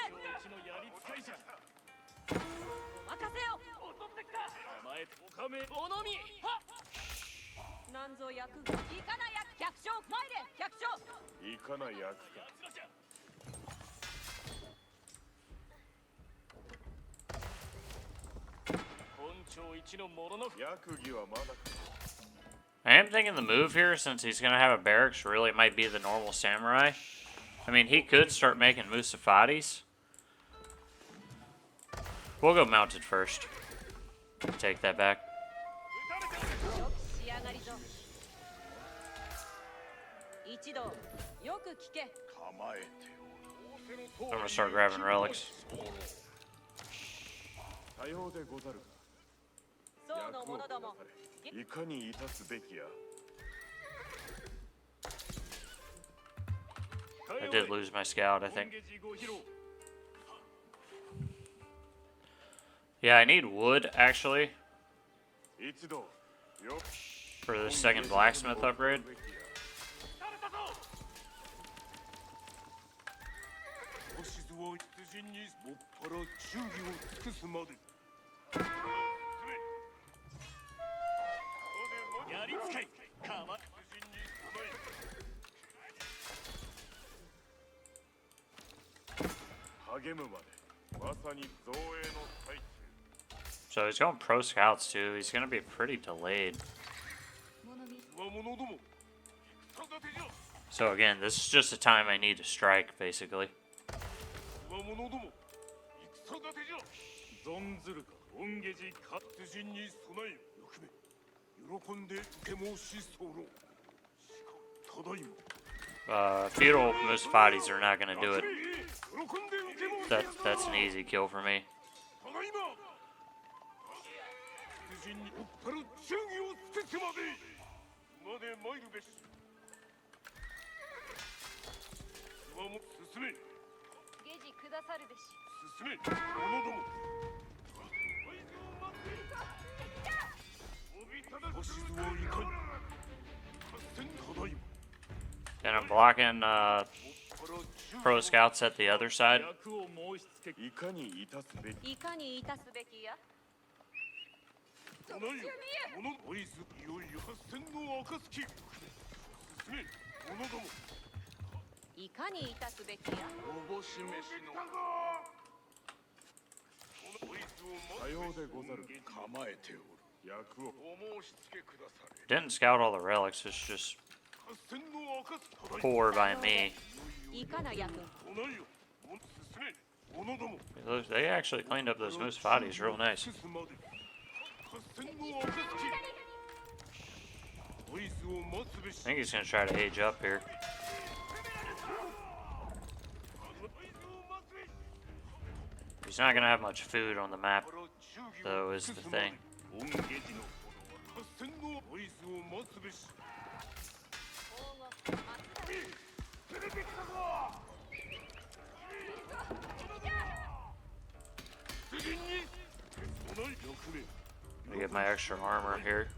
任せよ。なんぞ役が。いかな役。百姓参れ。百姓。いかな役か。 I am thinking the move here, since he's going to have a barracks, really might be the normal samurai. I mean, he could start making Musafatis. We'll go mounted first. Take that back. I'm going to start grabbing relics. さようでござるか。役をくだされ。いかに致すべきや。 I did lose my scout, I think. Yeah, I need wood, actually, 一度よ。 for the second blacksmith upgrade. 星津を出陣にもっぱら忠義を尽くすまで。 やりつけ。かま。励むまで。まさに造営の最中。 So he's going pro scouts, too. He's going to be pretty delayed. So again, this is just the time I need to strike, basically. 存ずるか。恩下寺か。出陣に備えよ。よくめ。 喜んで受け申し候。しかただいま。 Feudal Musafatis are not going to do it. 喜んで受け申し。 That's an easy kill for me. ただいま。出陣にもっぱら忠義を尽くすまで。まで参るべし。今も進め。ゲジくださるべし。進め。者ども。 And I'm blocking pro scouts at the other side. いかに致すべき。いかに致すべきや。この世、このおいずいよいよ合戦の暁。進め、者ども。いかに致すべきや。おぼしめしの。さようでござる。構えておる。役をお申し付けくだされ。 Didn't scout all the relics, it's just poor by me. いかな役。 They actually cleaned up those Musafatis real nice. I think he's gonna try to age up here. He's not gonna have much food on the map, though, is the thing. Let me get my extra armor here.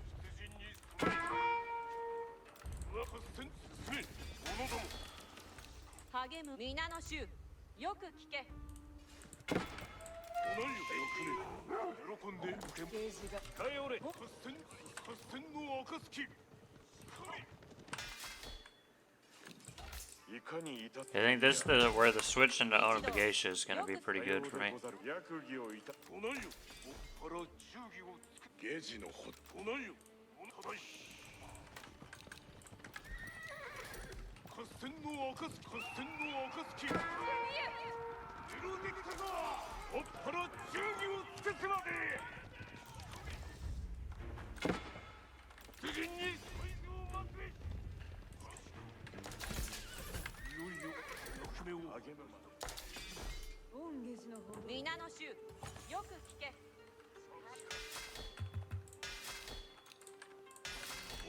励む皆の衆、よく聞け。I think this is where the switch into Onobagesha is going to be pretty good for me. おっぱら忠義を尽くすまで。敵に退場を待て。いよいよ役目を挙げぬまで。皆の衆、よく聞け。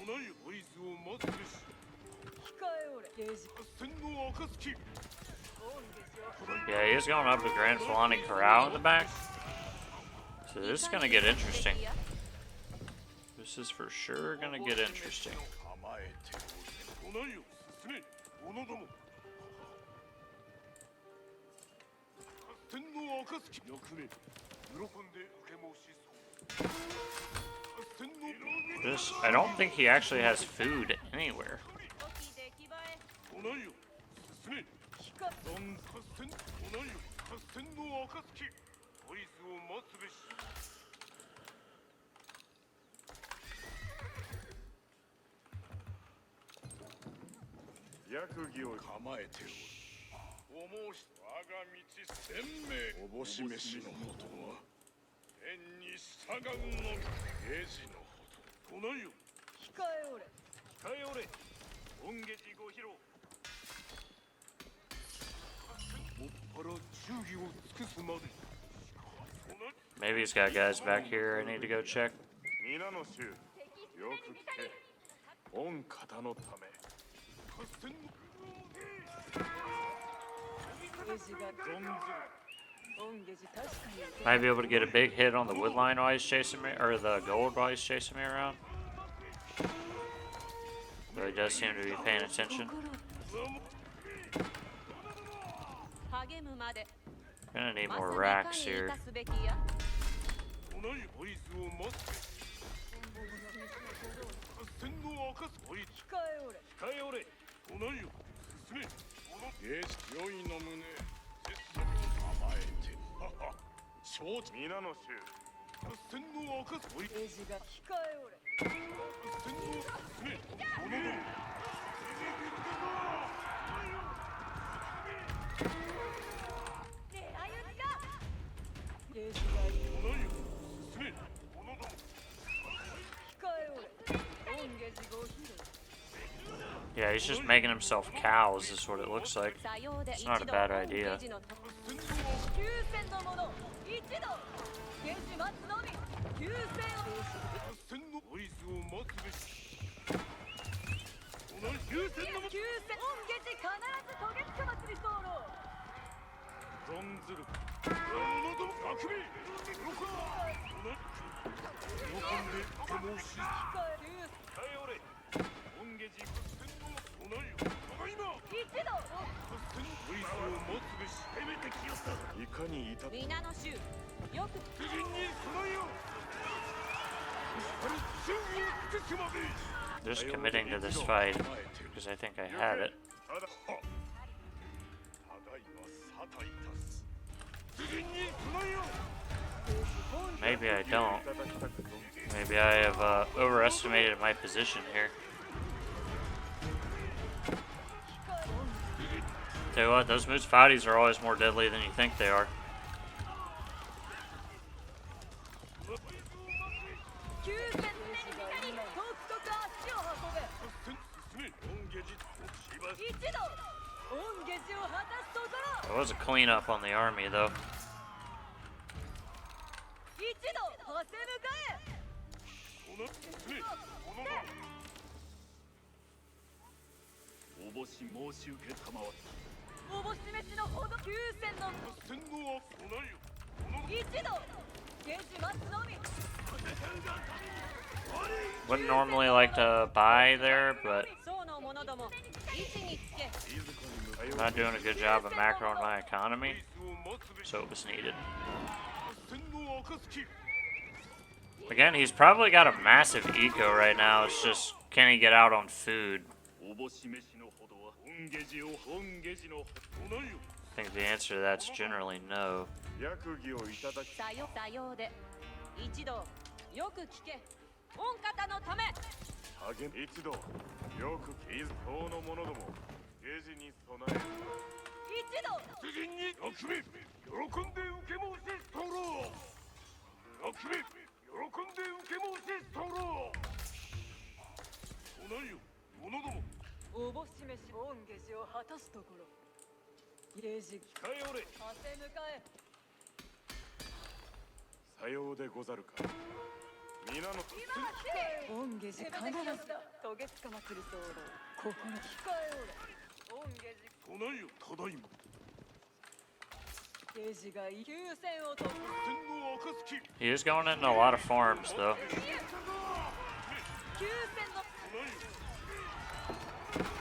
同い合図を待つべし。控えおれ。ゲージ。合戦の暁。 Yeah, he's going up to Grand Filani Corral in the back. So this is going to get interesting. This is for sure going to get interesting. I don't think he actually has food anywhere. 役儀を構えておる。お申し我が道鮮明。おぼし飯のほとは天に従うのみ。ゲージのほと。来ないよ。控えおれ。控えおれ。恩下寺ご披露。おっぱら忠義を尽くすまで。 Maybe he's got guys back here I need to go check. 皆の衆、よく聞け。御方のため。 Might be able to get a big hit on the wood line while he's chasing me, or the gold while he's chasing me around. Though he does seem to be paying attention. Gonna need more racks here. Yeah, he's just making himself cows, is what it looks like. It's not a bad idea. Just committing to this fight because I think I had it. Maybe I don't. Maybe I have overestimated my position here. Tell you what, those Mutsfatis are always more deadly than you think they are. was a cleanup on the army, though. 一度はせ向かえこのねこのおぼし申し受けたまわっおぼし飯のほど9戦のた洗脳は来ないよこの一度ゲージ待つのみ Wouldn't normally like to buy there, but 層の者ども位置につけ I'm not doing a good job of macroing my economy, を待つべし so it was needed. 洗脳暁 Again, he's probably got a massive eco right now. It's just, can he get out on food? おぼし飯のほどは本下寺を本下寺の来ないよ I think the answer to that's generally no. 役儀をいただきさようで一度よく聞け御方のため励み一度よく聞い党の者ども下寺に備え一度出陣に楽め喜んで受け申し候楽め喜んで受け申し候来ないよ者どもおぼし飯御下寺を果たすところゲージ控えおれはせ向かえさようでござるか皆の御下寺必ずトゲつかまつりそうだここに控えおれ御下寺来ないよただいまゲージが急戦を突破洗脳暁 He is going into a lot of farms, though. 急戦の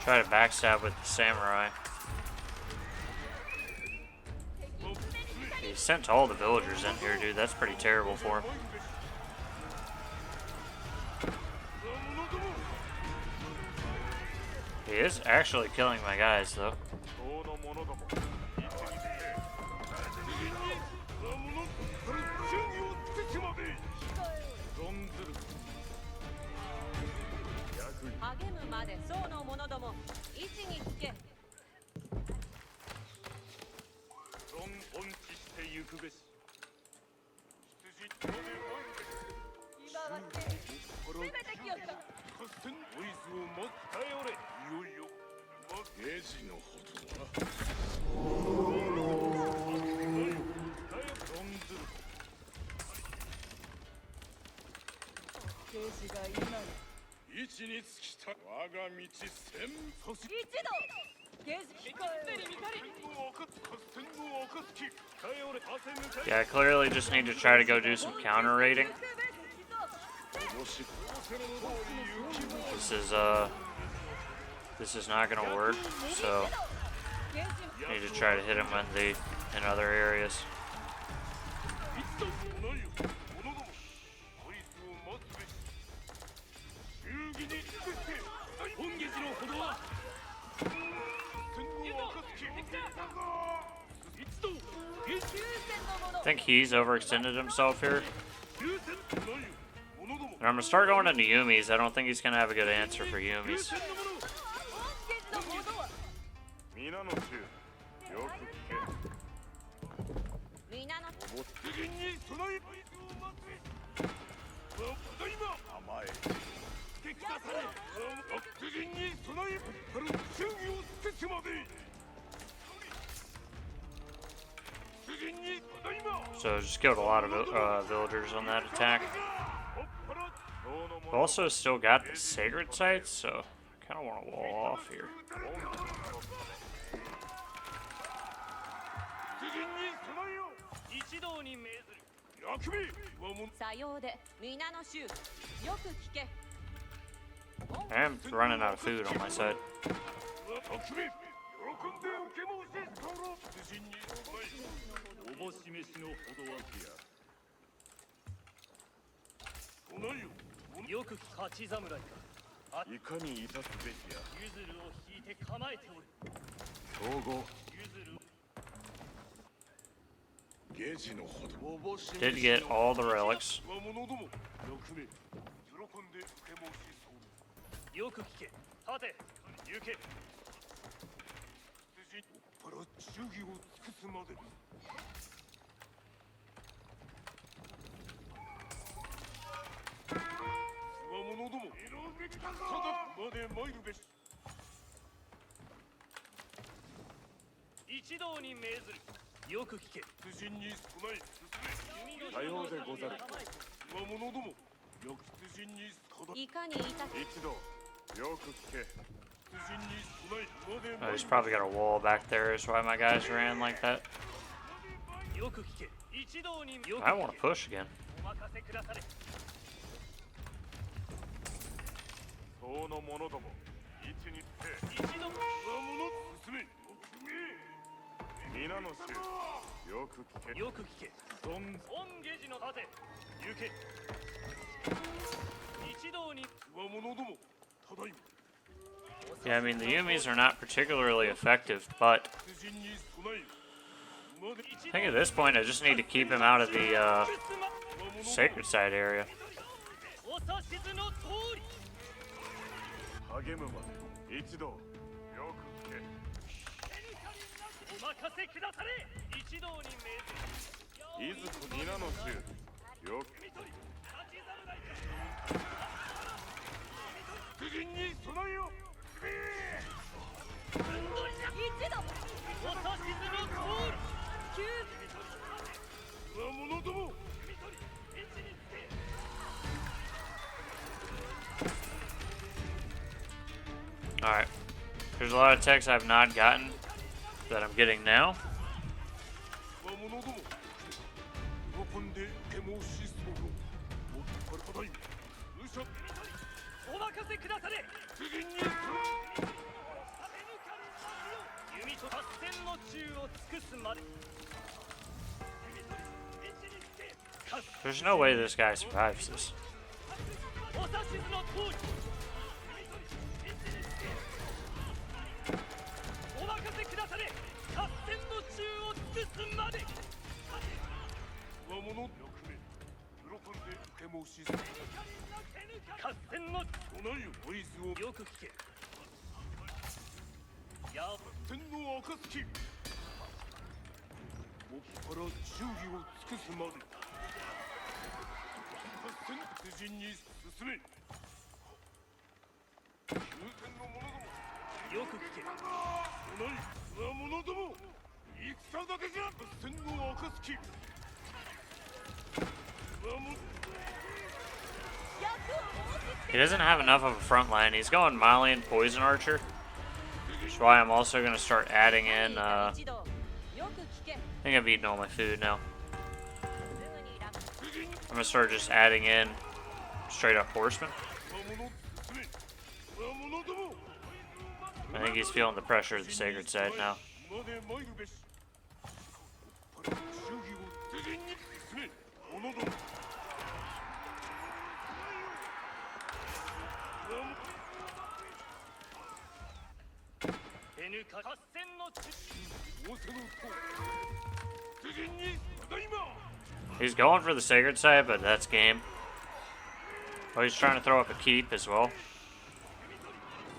Try to backstab with the samurai. He sent all the villagers in here, dude. That's pretty terrible for him. He is actually killing my guys, though. 党の者ども励むまで層の者ども位置につけ存本地してゆくべし今は攻めてきよった合戦ドイツを待っておれいよいよゲージのほどは存ずるゲージが今の位置につきた我が道千そし一度ゲージ控えおれ Yeah, I clearly just need to try to go do some counter raiding. This is not gonna work, so I need to try to hit him in other areas. 急戦の者 I think he's overextended himself here. And I'm gonna start going into Yumi's. I don't think he's gonna have a good answer for Yumi's. 御下寺の者は皆の衆よく聞け皆の出陣に備えただいま甘え付け下され出陣に備え忠義を尽くすまで So just killed a lot of villagers on that attack. Also still got the sacred sites, so I kind of want to wall off here. 一同に命ずる役目はもさようで皆の衆よく聞け I am running out of food on my side. 役目喜んで受け申し候出陣に備えおぼし飯のほどわけや備えよよく勝ち侍かいかに致すべきやゆずるを引いて構えておる統合ゆずるゲージのほどおぼし Did get all the relics. 我者ども役目喜んで受け申し候よく聞け立て行け出陣から忠義を尽くすまで我者どもただまで参るべし一一同に命ずる。よく聞け。出陣に備え進め。さようでござる。魔物ども、よく出陣に備いかにいたえ。一同、よく聞け。出陣に備え。ま Oh, で he's probably got a wall back there. Is why my guys ran like that. よく聞け。一同によく I want to push again. お任せくだされ。党の者ども、位置につけ。一同。魔物進め。皆の衆、よく聞け。よく聞け。存御下地の盾。行け。一同に魔物ども、ただいま。 Yeah, I mean, the Yumis are not particularly effective, but 出陣に備え。まで I think at this point I just need to keep him out of the sacred side area. お指図の通り。励むまで。一同、よく聞け。お任せくだされ。一同に命ずる。いずこ皆の衆、よく。出陣に備えよ。一度お指図の通り。魔物ども。 Alright. There's a lot of texts I've not gotten that I'm getting now. 魔物ども。喜んで手申し候。もっとただいま。武者。お任せくだされ。出陣に備え。弓と合戦の中を尽くすまで。 There's no way this guy survives this. お指図の通り。お任せくだされ。合戦の中を尽くすまで。魔物6名。喜んで手申し候。合戦の備えよ合図を。よく聞け。や天の暁。もっぱら忠義を尽くすまで。合戦出陣に進め。休戦の者ども。よく聞け。備え。魔物ども。戦だけじゃ。天の暁。魔物。 He doesn't have enough of a front line. He's going Malian Poison Archer. Which is why I'm also going to start adding in, I 一度よく聞け think I've eaten all my food now. I'm going to start just adding in straight up horsemen. 魔物進め。魔物ども。 I think he's feeling the pressure of the sacred side now. まで参るべし。忠義を出陣に進め。者ども。 N 合戦の中。 仰せのとおり。出陣にただいま。 He's going for the sacred side, but that's game. Oh, he's trying to throw up a keep as well.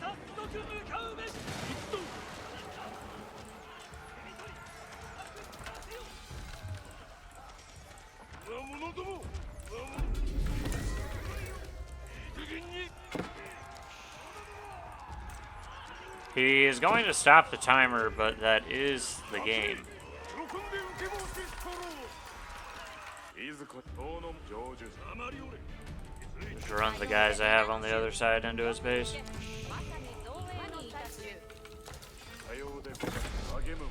早速向かうべし。 魔物ども。出陣に。 He is going to stop the timer, but that is the game. 喜んで受け申し候。いずこ党の成就。あまりおれ。 Just run the guys I have on the other side into his base. まさに造営にいたしさようでござる。励むわ。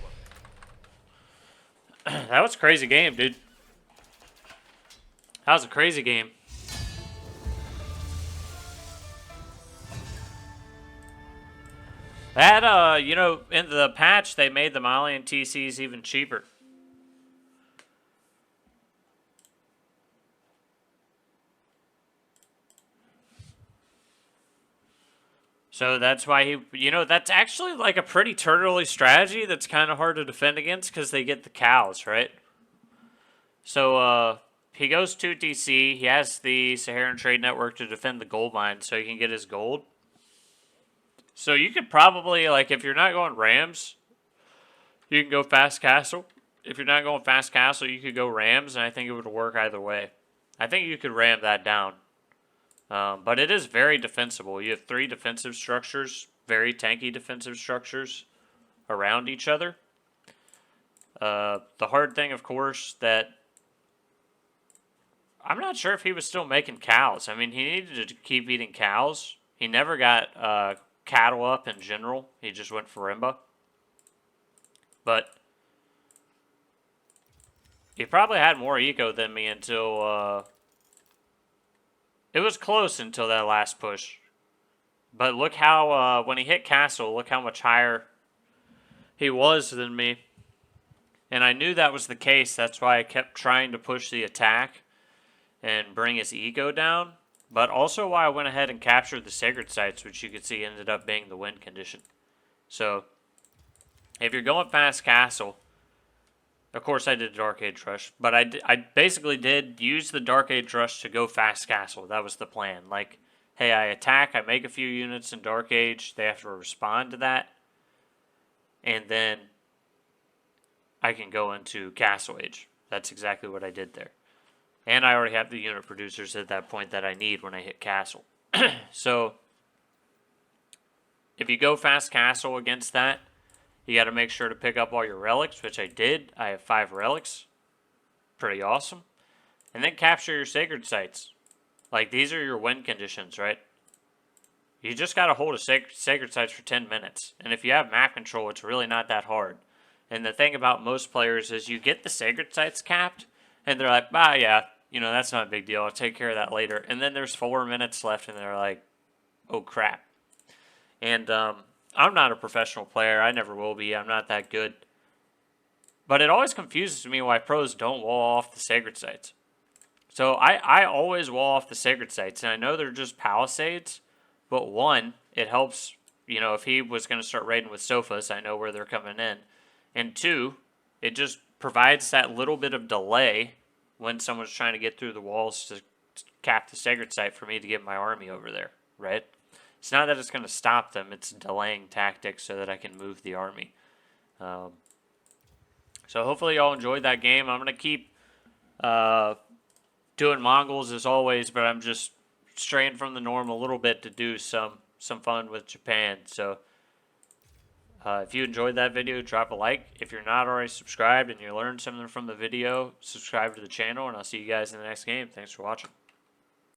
That was a crazy game, dude. That was a crazy game. That, you know, in the patch, they made the Malian TCs even cheaper. So that's why he, you know, that's actually like a pretty turtle-y strategy that's kind of hard to defend against because they get the cows, right? So, he goes to DC. He has the Saharan Trade Network to defend the gold mine so he can get his gold. So you could probably, like, if you're not going Rams, you can go Fast Castle. If you're not going Fast Castle, you could go Rams, and I think it would work either way. I think you could ram that down. But it is very defensible. You have 3 defensive structures, very tanky defensive structures around each other. The hard thing, of course, that I'm not sure if he was still making cows. I mean, he needed to keep eating cows. He never got cattle up in general. He just went for Rimba. But he probably had more eco than me until it was close until that last push. But look how when he hit castle, look how much higher he was than me. And I knew that was the case. That's why I kept trying to push the attack and bring his ego down. But also why I went ahead and captured the sacred sites, which you could see ended up being the win condition. So, if you're going fast castle, of course I did Dark Age Rush, but I basically did use the Dark Age Rush to go fast castle. That was the plan. Like, hey, I attack, I make a few units in Dark Age, they have to respond to that, and then I can go into Castle Age. That's exactly what I did there. And I already have the unit producers at that point that I need when I hit Castle. So, if you go fast Castle against that, you got to make sure to pick up all your relics, which I did. I have 5 relics. Pretty awesome. And then capture your sacred sites. Like, these are your win conditions, right? You just got to hold a sacred sites for 10 minutes. And if you have map control, it's really not that hard. And the thing about most players is you get the sacred sites capped, and they're like, yeah, you know, that's not a big deal. I'll take care of that later. And then there's 4 minutes left, and they're like, oh, crap. And I'm not a professional player. I never will be. I'm not that good. But it always confuses me why pros don't wall off the sacred sites. So I always wall off the sacred sites. And I know they're just palisades. But one, it helps, you know, if he was going to start raiding with sofas, I know where they're coming in. And 2, it just provides that little bit of delay when someone's trying to get through the walls to cap the sacred site for me to get my army over there, right? It's not that it's going to stop them, it's delaying tactics so that I can move the army. So hopefully y'all enjoyed that game. I'm going to keep doing Mongols as always, but I'm just straying from the norm a little bit to do some fun with Japan. So if you enjoyed that video, drop a like. If you're not already subscribed and you learned something from the video, subscribe to the channel, and I'll see you guys in the next game. Thanks for watching.